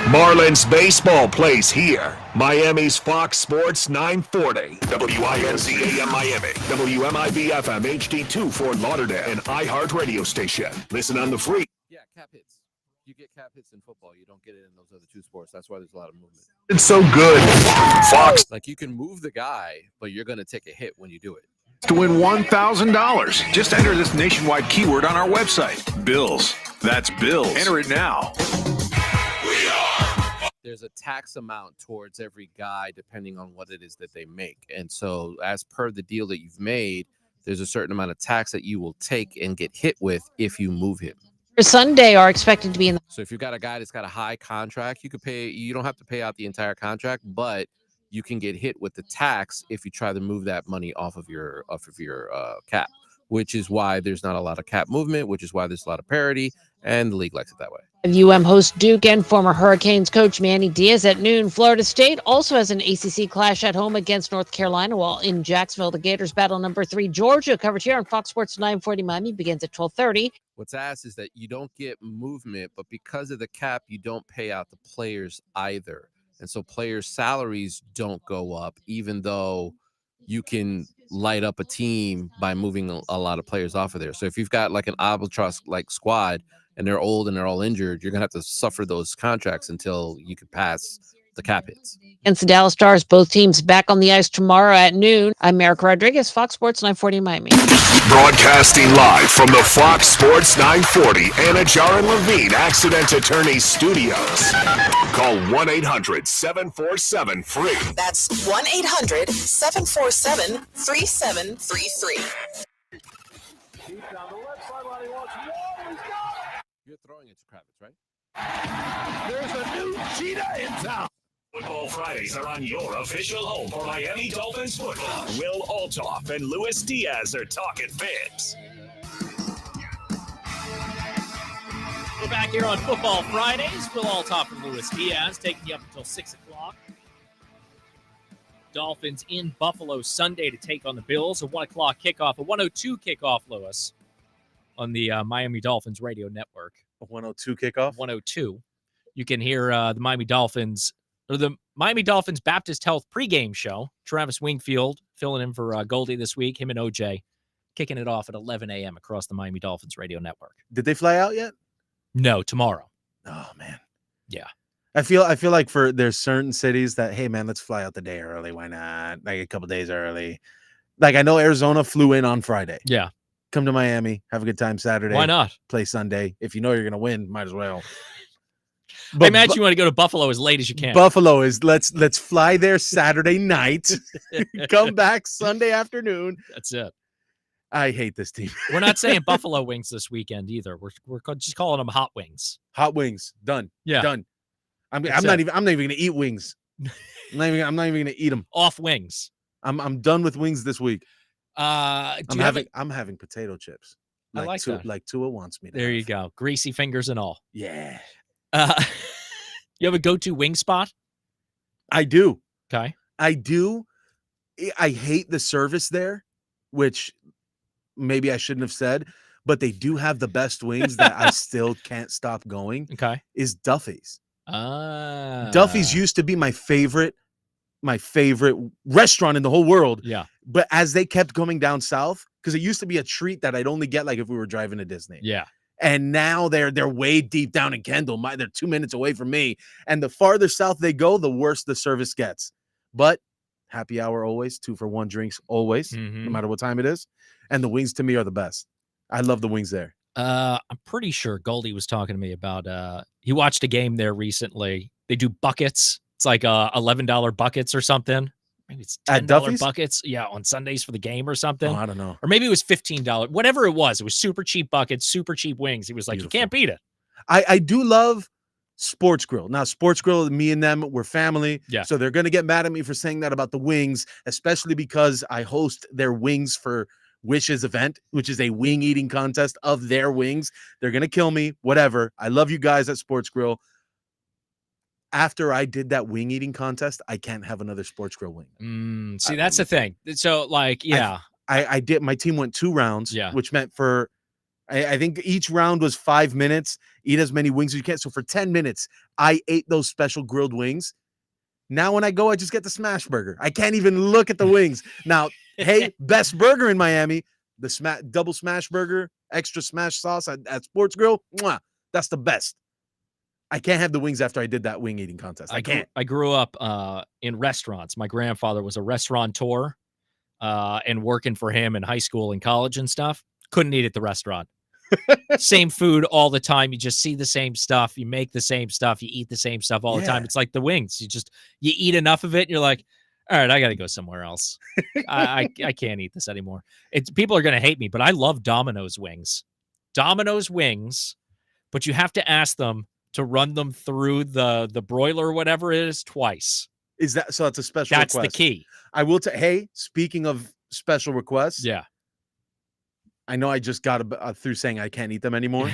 Marlins baseball plays here. Miami's Fox Sports 940. WINC AM Miami. WMIB FM HD2 Fort Lauderdale. And iHeart radio station. Listen on the free. Yeah, cap hits. You get cap hits in football. You don't get it in those other two sports. That's why there's a lot of movement. It's so good. Fox. Like you can move the guy, but you're going to take a hit when you do it. To win $1,000, just enter this nationwide keyword on our website. Bills. That's Bills. Enter it now. There's a tax amount towards every guy depending on what it is that they make. And so as per the deal that you've made, there's a certain amount of tax that you will take and get hit with if you move him. For Sunday are expected to be in the So if you've got a guy that's got a high contract, you don't have to pay out the entire contract, but you can get hit with the tax if you try to move that money off of your cap, which is why there's not a lot of cap movement, which is why there's a lot of parity, and the league likes it that way. UM host Duke and former Hurricanes coach Manny Diaz at noon. Florida State also has an ACC clash at home against North Carolina, while in Jacksonville, the Gators battle number 3 Georgia. Coverage here on Fox Sports 940 Miami begins at 12:30. What's asked is that you don't get movement, but because of the cap, you don't pay out the players either. And so players' salaries don't go up, even though you can light up a team by moving a lot of players off of there. So if you've got like an albatross like squad and they're old and they're all injured, you're gonna have to suffer those contracts until you can pass the cap hits. Against the Dallas Stars, both teams back on the ice tomorrow at noon. I'm Erica Rodriguez, Fox Sports 940 Miami. Broadcasting live from the Fox Sports 940 Anajar and Levine Accident Attorney Studios. Call 1-800-747-FREE. That's 1-800-747-3733. You're throwing it to Kravitz, right? There's a new cheetah in town. Football Fridays are on your official home for Miami Dolphins football. Will Altoff and Luis Diaz are talking Fibs. We're back here on Football Fridays. Will Altoff and Luis Diaz taking you up until 6 o'clock. Dolphins in Buffalo Sunday to take on the Bills. A 1 o'clock kickoff, a 1:02 kickoff, Luis, on the Miami Dolphins radio network. A 1:02 kickoff? 1:02. You can hear the Miami Dolphins Baptist Health pregame show. Travis Wingfield filling in for Goldie this week. Him and OJ kicking it off at 11 a.m. across the Miami Dolphins radio network. Did they fly out yet? No, tomorrow. Oh man. Yeah. I feel like there's certain cities that, hey man, let's fly out the day early. Why not? Like a couple days early. Like I know Arizona flew in on Friday. Yeah. Come to Miami, have a good time Saturday. Why not? Play Sunday. If you know you're gonna win, might as well. I imagine you want to go to Buffalo as late as you can. Buffalo is let's fly there Saturday night, come back Sunday afternoon. That's it. I hate this team. We're not saying Buffalo wings this weekend either. We're just calling them hot wings. Hot wings. Done. Yeah. Done. I'm not even gonna eat wings. I'm not even gonna eat them. Off wings. I'm done with wings this week. I'm having potato chips. I like that. Like Tua wants me to. There you go. Greasy fingers and all. Yeah. You have a go-to wing spot? I do. Okay. I do. I hate the service there, which maybe I shouldn't have said, but they do have the best wings that I still can't stop going. Okay. Is Duffy's. Ah. Duffy's used to be my favorite restaurant in the whole world. Yeah. But as they kept coming down south, because it used to be a treat that I'd only get like if we were driving to Disney. Yeah. And now they're way deep down in Kendall. They're 2 minutes away from me. And the farther south they go, the worse the service gets. But happy hour always, 2-for-1 drinks always, no matter what time it is. And the wings to me are the best. I love the wings there. I'm pretty sure Goldie was talking to me about he watched a game there recently. They do buckets. It's like $11 buckets or something. Maybe it's $10 buckets. Yeah, on Sundays for the game or something. Oh, I don't know. Or maybe it was $15. Whatever it was super cheap buckets, super cheap wings. He was like, You can't beat it. I do love Sports Grill. Now, Sports Grill, me and them, we're family. Yeah. So they're going to get mad at me for saying that about the wings, especially because I host their Wings for Wishes event, which is a wing eating contest of their wings. They're going to kill me, whatever. I love you guys at Sports Grill. After I did that wing eating contest, I can't have another Sports Grill wing. See, that's the thing. So, like, yeah. I did. My team went 2 rounds, which meant for, I think each round was 5 minutes. Eat as many wings as you can. So for 10 minutes, I ate those special grilled wings. Now when I go, I just get the smash burger. I can't even look at the wings. Now, hey, best burger in Miami, the double smash burger, extra smash sauce at Sports Grill. Mwah, that's the best. I can't have the wings after I did that wing eating contest. I can't. I grew up in restaurants. My grandfather was a restaurateur and working for him in high school and college and stuff. Couldn't eat at the restaurant. Same food all the time. You just see the same stuff. You make the same stuff. You eat the same stuff all the time. It's like the wings. You eat enough of it and you're like, all right, I got to go somewhere else. I can't eat this anymore. People are going to hate me, but I love Domino's wings. Domino's wings, but you have to ask them to run them through the broiler or whatever it is twice. Is that so? That's a special That's request. the key. I will hey, speaking of special requests. Yeah. I know I just got through saying I can't eat them anymore.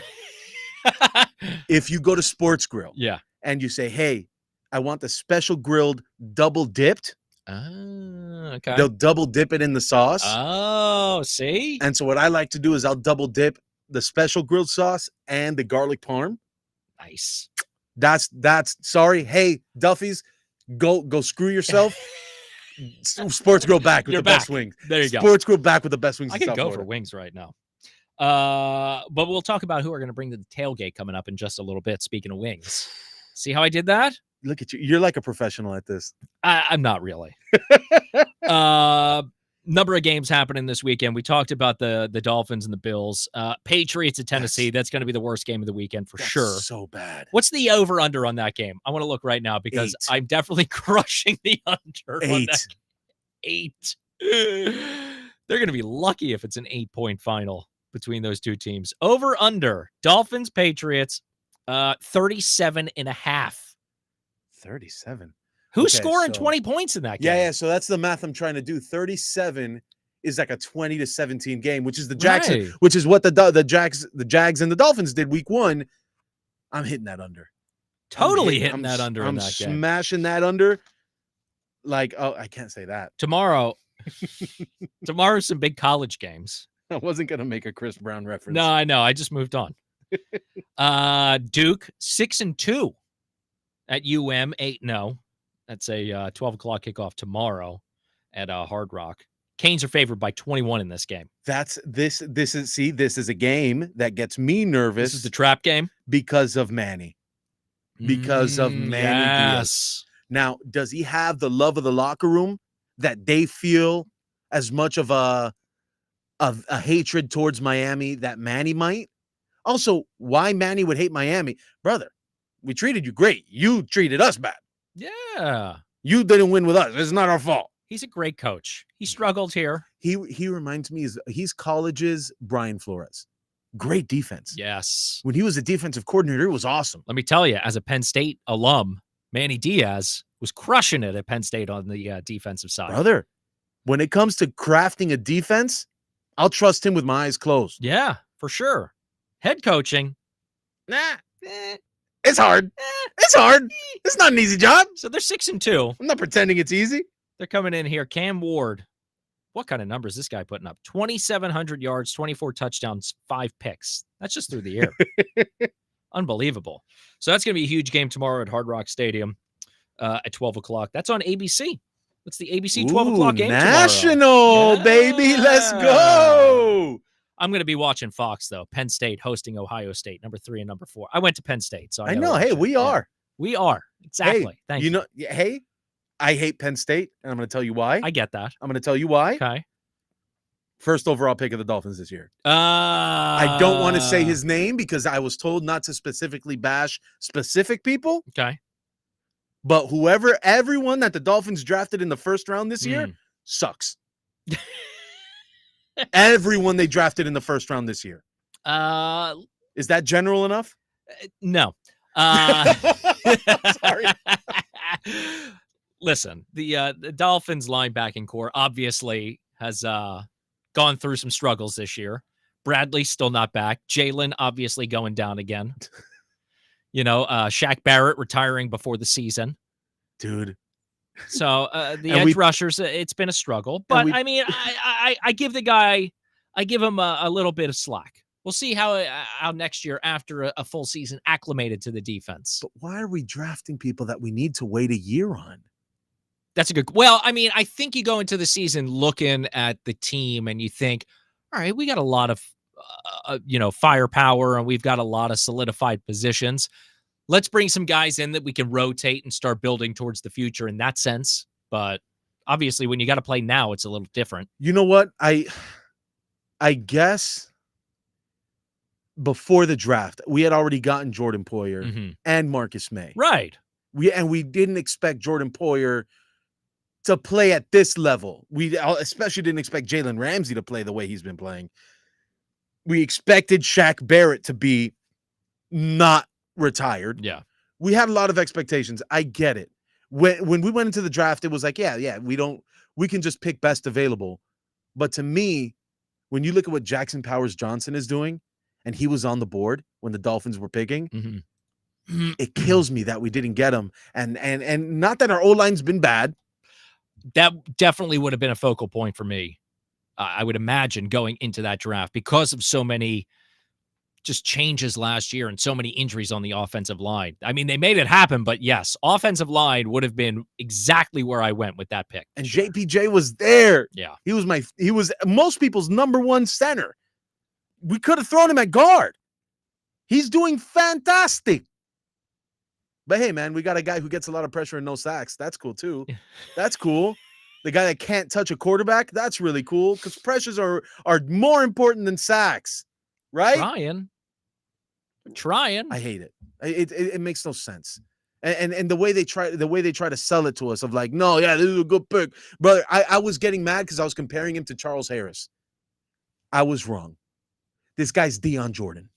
If you go to Sports Grill. Yeah. And you say, hey, I want the special grilled double dipped. Okay. They'll double dip it in the sauce. Oh, see? And so what I like to do is I'll double dip the special grilled sauce and the garlic parm. Nice. That's sorry. Hey, Duffy's, go screw yourself. Sports Grill back with best wings. There you go. Sports Grill back with the best wings. I in can South go Florida. for wings right now. But we'll talk about who are going to bring to the tailgate coming up in just a little bit. Speaking of wings, see how I did that? Look at you. You're like a professional at this. I'm not really. Number of games happening this weekend. We talked about the Dolphins and the Bills. Patriots at Tennessee. That's going to be the worst game of the weekend for sure. So bad. What's the over under on that game? I want to look right now because 8. I'm definitely crushing the under. 8. On that. 8. They're going to be lucky if it's an 8-point final between those two teams. Over under Dolphins Patriots 37.5. 37. Who's scoring 20 points in that game? Yeah. So that's the math I'm trying to do. 37 is like a 20-17 game, which is the Jackson, which is what the Jags and the Dolphins did week 1. I'm hitting that under. Totally hitting that under in that game. I'm smashing that under. Like, oh, I can't say that. Tomorrow's some big college games. I wasn't going to make a Chris Brown reference. No, I know. I just moved on. Duke 6-2 at 8-0. That's a 12 o'clock kickoff tomorrow at Hard Rock. Canes are favored by 21 in this game. This is a game that gets me nervous. This is the trap game because of Manny. Because of Manny Diaz. Now, does he have the love of the locker room that they feel as much of a hatred towards Miami that Manny might? Also, why Manny would hate Miami? Brother, we treated you great. You treated us bad. Yeah. You didn't win with us. It's not our fault. He's a great coach. He struggled here. He reminds me, he's college's Brian Flores. Great defense. Yes. When he was a defensive coordinator, it was awesome. Let me tell you, as a Penn State alum, Manny Diaz was crushing it at Penn State on the defensive side. Brother, when it comes to crafting a defense, I'll trust him with my eyes closed. Yeah, for sure. Head coaching. It's hard. It's hard. It's not an easy job. So they're 6-2. I'm not pretending it's easy. They're coming in here. Cam Ward, what kind of numbers is this guy putting up? 2,700 yards, 24 touchdowns, 5 picks. That's just through the air. Unbelievable. So that's going to be a huge game tomorrow at Hard Rock Stadium at 12 o'clock. That's on ABC. What's the ABC 12 o'clock game National, baby. Let's go. I'm going to be watching Fox, though. Penn State hosting Ohio State, number 3 and number 4. I went to Penn State, so I know. Hey, we are. We are. Exactly. Hey, Thank you. Hey, I hate Penn State, and I'm going to tell you why. I get that. I'm going to tell you why. Okay. First overall pick of the Dolphins this year. I don't want to say his name because I was told not to specifically bash specific people. Okay. But everyone that the Dolphins drafted in the first round this year sucks. Everyone they drafted in the first round this year. Is that general enough? No. Sorry. Listen, the Dolphins linebacking core obviously has gone through some struggles this year. Bradley's still not back. Jalen obviously going down again. Shaq Barrett retiring before the season. Dude. So the edge rushers, it's been a struggle. But I mean, I give him a little bit of slack. We'll see how next year after a full season acclimated to the defense. But why are we drafting people that we need to wait a year on? That's a good. Well, I mean, I think you go into the season looking at the team and you think, all right, we got a lot of, firepower and we've got a lot of solidified positions. Let's bring some guys in that we can rotate and start building towards the future in that sense. But obviously, when you got to play now, it's a little different. You know what? I guess before the draft, we had already gotten Jordan Poyer and Marcus May. Right. We didn't expect Jordan Poyer to play at this level. We especially didn't expect Jalen Ramsey to play the way he's been playing. We expected Shaq Barrett to be not retired. Yeah. We had a lot of expectations. I get it. When we went into the draft, it was like, we can just pick best available. But to me, when you look at what Jackson Powers Johnson is doing, and he was on the board when the Dolphins were picking, it kills me that we didn't get him. And not that our O-line's been bad. That definitely would have been a focal point for me. I would imagine going into that draft because of so many just changes last year and so many injuries on the offensive line. I mean, they made it happen, but yes, offensive line would have been exactly where I went with that pick. And JPJ was there. Yeah. He was most people's number one center. We could have thrown him at guard. He's doing fantastic. But hey, man, we got a guy who gets a lot of pressure and no sacks. That's cool too. That's cool. The guy that can't touch a quarterback, that's really cool because pressures are more important than sacks, right? Trying. I hate it. It makes no sense. And the way they try to sell it to us of like, no, yeah, this is a good pick. Brother, I was getting mad because I was comparing him to Charles Harris. I was wrong. This guy's Deion Jordan.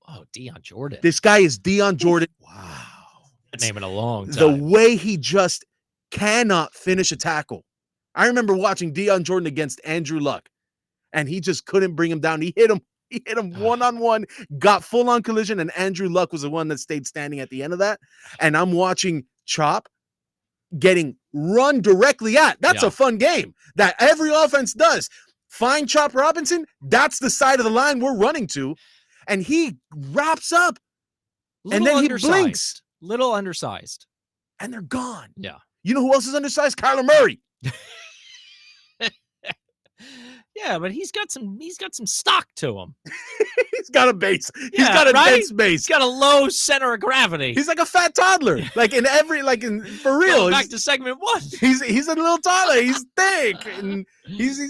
Oh, Deion Jordan. This guy is Deion Jordan. Wow. Name in a long time. The way he just cannot finish a tackle. I remember watching Deion Jordan against Andrew Luck, and he just couldn't bring him down. He hit him one-on-one, got full-on collision, and Andrew Luck was the one that stayed standing at the end of that. And I'm watching Chop getting run directly at. That's a fun game that every offense does. Find Chop Robinson, that's the side of the line we're running to. And he wraps up, and then he blinks. Little undersized. And they're gone. Yeah. You know who else is undersized? Kyler Murray. Yeah, but he's got some stock to him. He's got a base. He's got a dense base. He's got a low center of gravity. He's like a fat toddler. For real. Going back to segment 1. He's a little toddler. He's thick. And he's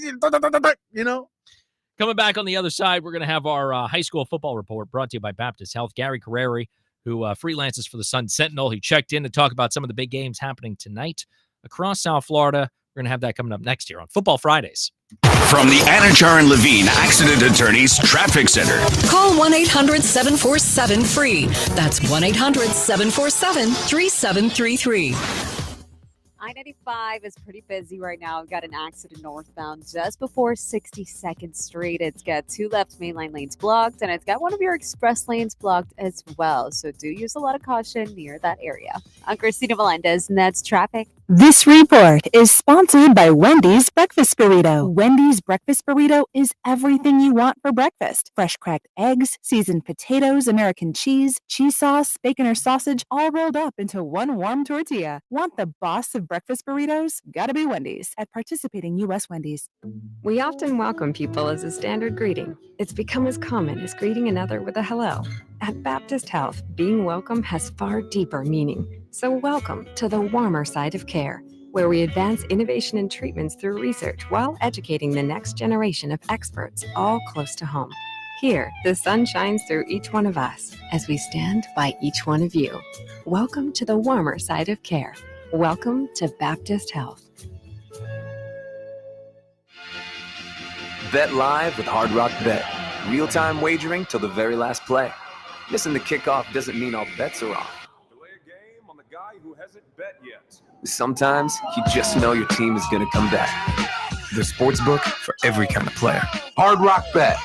Coming back on the other side, we're going to have our high school football report brought to you by Baptist Health. Gary Carreri, who freelances for the Sun Sentinel. He checked in to talk about some of the big games happening tonight across South Florida. We're going to have that coming up next year on Football Fridays. From the Anajar and Levine Accident Attorneys Traffic Center. Call 1-800-747-FREE. That's 1-800-747-3733. I-95 is pretty busy right now. We've got an accident northbound just before 62nd Street. It's got 2 left mainline lanes blocked, and it's got one of your express lanes blocked as well. So do use a lot of caution near that area. I'm Christina Melendez, and that's traffic. This report is sponsored by Wendy's Breakfast Burrito. Wendy's Breakfast Burrito is everything you want for breakfast. Fresh cracked eggs, seasoned potatoes, American cheese sauce, bacon or sausage, all rolled up into one warm tortilla. Want the boss of breakfast burritos? Gotta be Wendy's at participating U.S. Wendy's. We often welcome people as a standard greeting. It's become as common as greeting another with a hello. At Baptist Health, being welcome has far deeper meaning. So welcome to the warmer side of care, where we advance innovation and treatments through research while educating the next generation of experts, all close to home. Here, the sun shines through each one of us as we stand by each one of you. Welcome to the warmer side of care. Welcome to Baptist Health. Bet live with Hard Rock Bet. Real-time wagering till the very last play. Missing the kickoff doesn't mean all bets are off. Who hasn't bet yet. Sometimes you just know your team is going to come back. The sportsbook for every kind of player. Hard Rock Bet.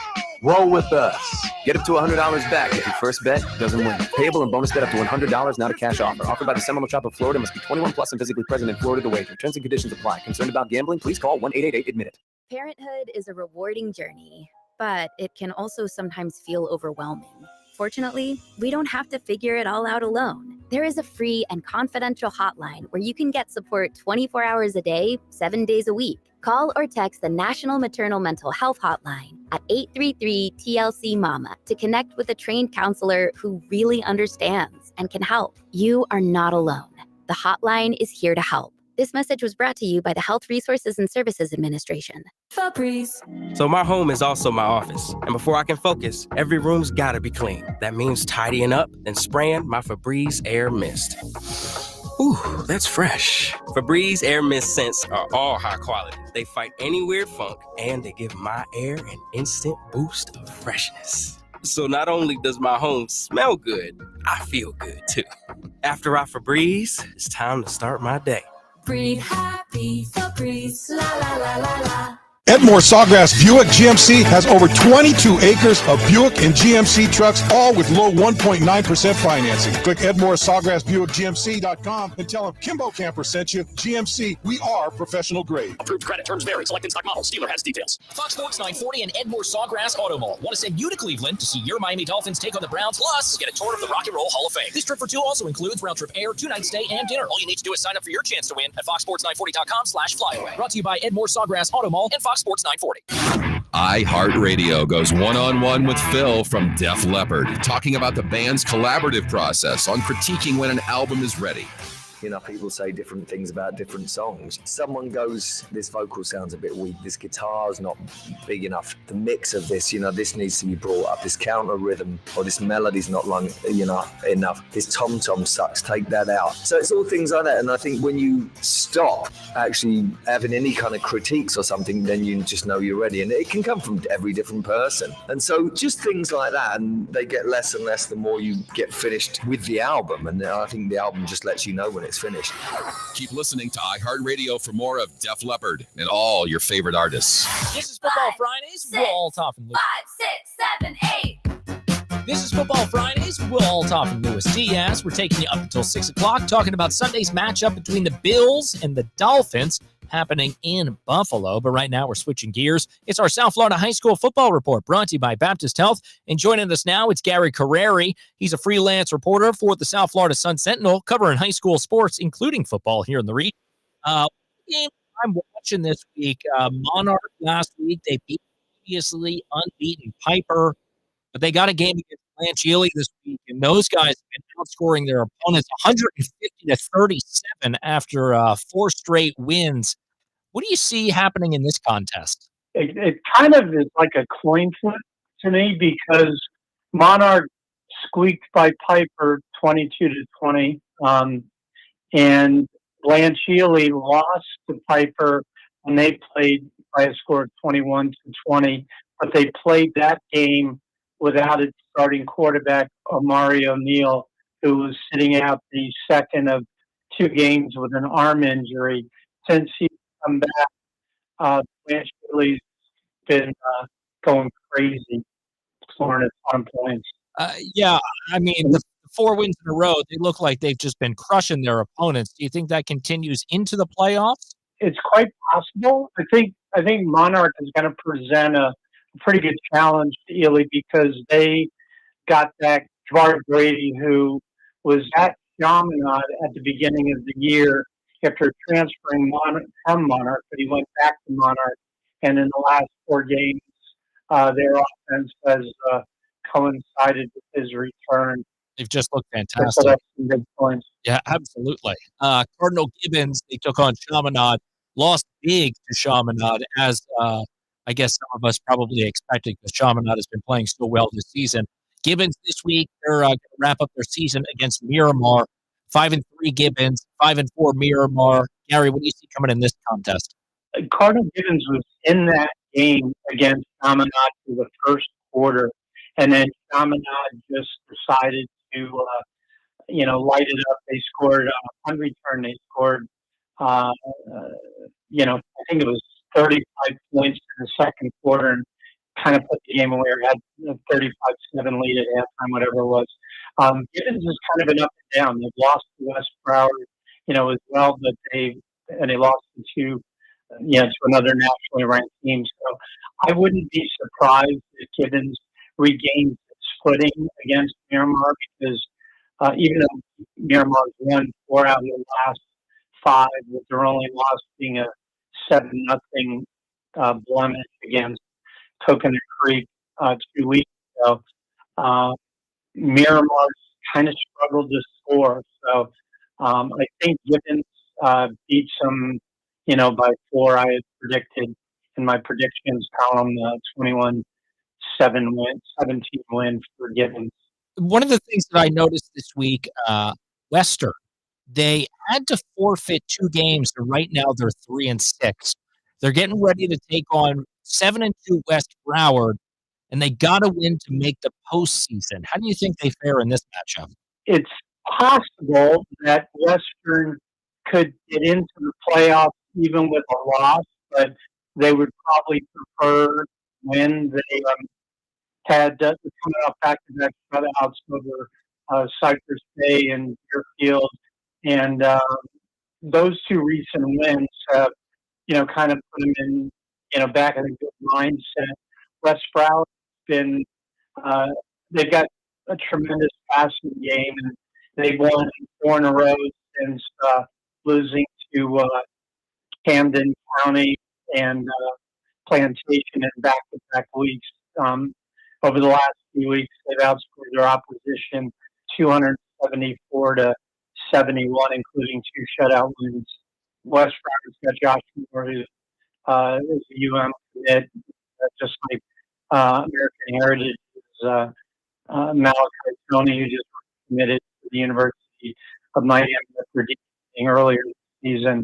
Roll with us. Get up to $100 back if your first bet doesn't win. Payable and bonus bet up to $100, not a cash offer. Offered by the Seminole Shop of Florida. Must be 21 plus and physically present in Florida to wager. Terms and conditions apply. Concerned about gambling? Please call 1-888-ADMIT-IT. Parenthood is a rewarding journey, but it can also sometimes feel overwhelming. Fortunately, we don't have to figure it all out alone. There is a free and confidential hotline where you can get support 24 hours a day, 7 days a week. Call or text the National Maternal Mental Health Hotline at 833-TLC-MAMA to connect with a trained counselor who really understands and can help. You are not alone. The hotline is here to help. This message was brought to you by the Health Resources and Services Administration. Febreze. So my home is also my office. And before I can focus, every room's gotta be clean. That means tidying up and spraying my Febreze Air Mist. Ooh, that's fresh. Febreze Air Mist scents are all high quality. They fight any weird funk, and they give my air an instant boost of freshness. So not only does my home smell good, I feel good too. After I Febreze, it's time to start my day. Breathe happy, Febreze, la la la la la. Edmore Sawgrass Buick GMC has over 22 acres of Buick and GMC trucks, all with low 1.9% financing. Click EdmoreSawgrassBuickGMC.com and tell them Kimbo Camper sent you. GMC, we are professional grade. Approved credit terms vary. Select in stock models. Dealer has details. Fox Sports 940 and Edmore Sawgrass Auto Mall want to send you to Cleveland to see your Miami Dolphins take on the Browns, plus get a tour of the Rock and Roll Hall of Fame. This trip for two also includes round trip air, 2-night stay, and dinner. All you need to do is sign up for your chance to win at FoxSports940.com/flyaway. Brought to you by Edmore Sawgrass Auto Mall and Fox Sports 940. iHeartRadio goes one-on-one with Phil from Def Leppard, talking about the band's collaborative process on critiquing when an album is ready. You know, people say different things about different songs. Someone goes, this vocal sounds a bit weak, this guitar's not big enough. The mix of this, you know, this needs to be brought up. This counter rhythm or this melody's not long, you know, enough. This tom-tom sucks, take that out. So it's all things like that. And I think when you stop actually having any kind of critiques or something, then you just know you're ready. And it can come from every different person. And so just things like that, and they get less and less the more you get finished with the album. And I think the album just lets you know when it's finished. Keep listening to iHeartRadio for more of Def Leppard and all your favorite artists. This is Football Fridays. We'll all talk from Lewis. 5, 6, 7, 8. This is Football Fridays. We'll all talk from Lewis Diaz. We're taking you up until 6 o'clock, talking about Sunday's matchup between the Bills and the Dolphins happening in Buffalo. But right now we're switching gears. It's our South Florida High School Football Report brought to you by Baptist Health. And joining us now, it's Gary Carreri. He's a freelance reporter for the South Florida Sun Sentinel, covering high school sports, including football here in the region. Game I'm watching this week, Monarch last week, they beat previously unbeaten Piper, but they got a game against Blanchili this week, and those guys have been outscoring their opponents 150-37 after 4 straight wins. What do you see happening in this contest? It kind of is like a coin flip to me, because Monarch squeaked by Piper 22-20, and Blanchili lost to Piper when they played by a score of 21-20, but they played that game without its starting quarterback, Amari O'Neal, who was sitting out the second of 2 games with an arm injury. Since he's come back, Blanchili's been going crazy, scoring a ton of points. Yeah, I mean, the 4 wins in a row. They look like they've just been crushing their opponents. Do you think that continues into the playoffs? It's quite possible. I think Monarch is going to present a pretty good challenge to Ely because they got back Javad Brady, who was at Chaminade at the beginning of the year after transferring from Monarch, but he went back to Monarch. And in the last 4 games, their offense has coincided with his return. They've just looked They fantastic. put up some big points. Yeah, absolutely. Cardinal Gibbons, they took on Chaminade, lost big to Chaminade, as I guess some of us probably expected because Chaminade has been playing so well this season. Gibbons this week, they're going to wrap up their season against Miramar. 5-3 Gibbons, 5-4 Miramar. Gary, what do you see coming in this contest? Cardinal Gibbons was in that game against Chaminade for the first quarter, and then Chaminade just decided to, light it up. They scored on return. They scored, I think it was 35 points in the second quarter, and kind of put the game away. Or had a 35-7 lead at halftime, whatever it was. Gibbons is kind of an up and down. They've lost to West Broward, as well, but they lost to another nationally ranked team. So I wouldn't be surprised if Gibbons regains its footing against Miramar because even though Miramar's won 4 out of the last 5, with their only loss being a 7-0 blemish against Coconut Creek 2 weeks ago, Miramar's kind of struggled to score. So I think Gibbons beats them, by 4. I had predicted in my predictions column 21-17 win for Gibbons. One of the things that I noticed this week, Western, they had to forfeit 2 games, and right now they're 3-6. They're getting ready to take on 7-2 West Broward, and they got to win to make the postseason. How do you think they fare in this matchup? It's possible that Western could get into the playoffs even with a loss, but they would probably prefer when they had coming off back-to-back shutouts over Cypress Bay and Deerfield, and those 2 recent wins have, kind of put them in, back in a good mindset. West Broward's been, they've got a tremendous passing game, and they've won 4 in a row since losing to Camden County and Plantation in back-to-back weeks. Over the last few weeks, they've outscored their opposition 274-71, including 2 shutout wins. West Broward's got Josh Moore, who is a UM commit, just like American Heritage is Malachi Tony, who just committed to the University of Miami after debuting earlier this season.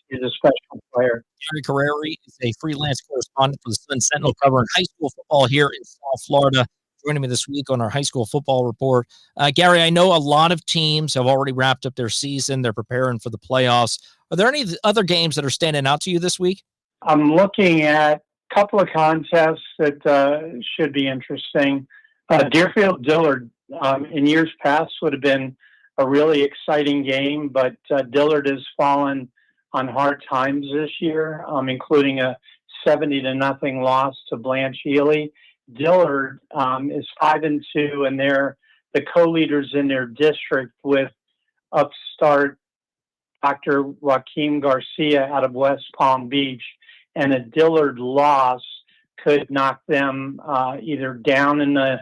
He's a special player. Gary Carreri is a freelance correspondent for the Sun Sentinel covering high school football here in South Florida. Joining me this week on our high school football report. Gary, I know a lot of teams have already wrapped up their season. They're preparing for the playoffs. Are there any other games that are standing out to you this week? I'm looking at a couple of contests that should be interesting. Deerfield Dillard in years past would have been a really exciting game, but Dillard has fallen on hard times this year, including a 70-0 loss to Blanche Ely. Dillard is 5-2, and they're the co-leaders in their district with upstart Dr. Joaquin Garcia out of West Palm Beach, and a Dillard loss could knock them either down in the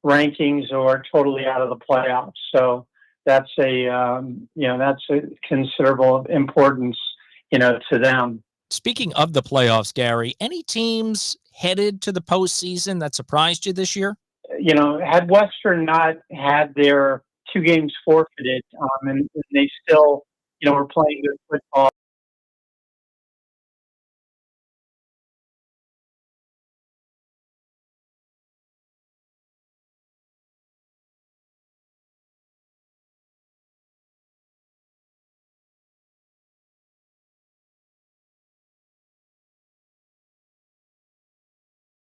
rankings or totally out of the playoffs. So that's that's a considerable importance, to them. Speaking of the playoffs, Gary, any teams headed to the postseason that surprised you this year? Had Western not had their 2 games forfeited, and they still, were playing good football,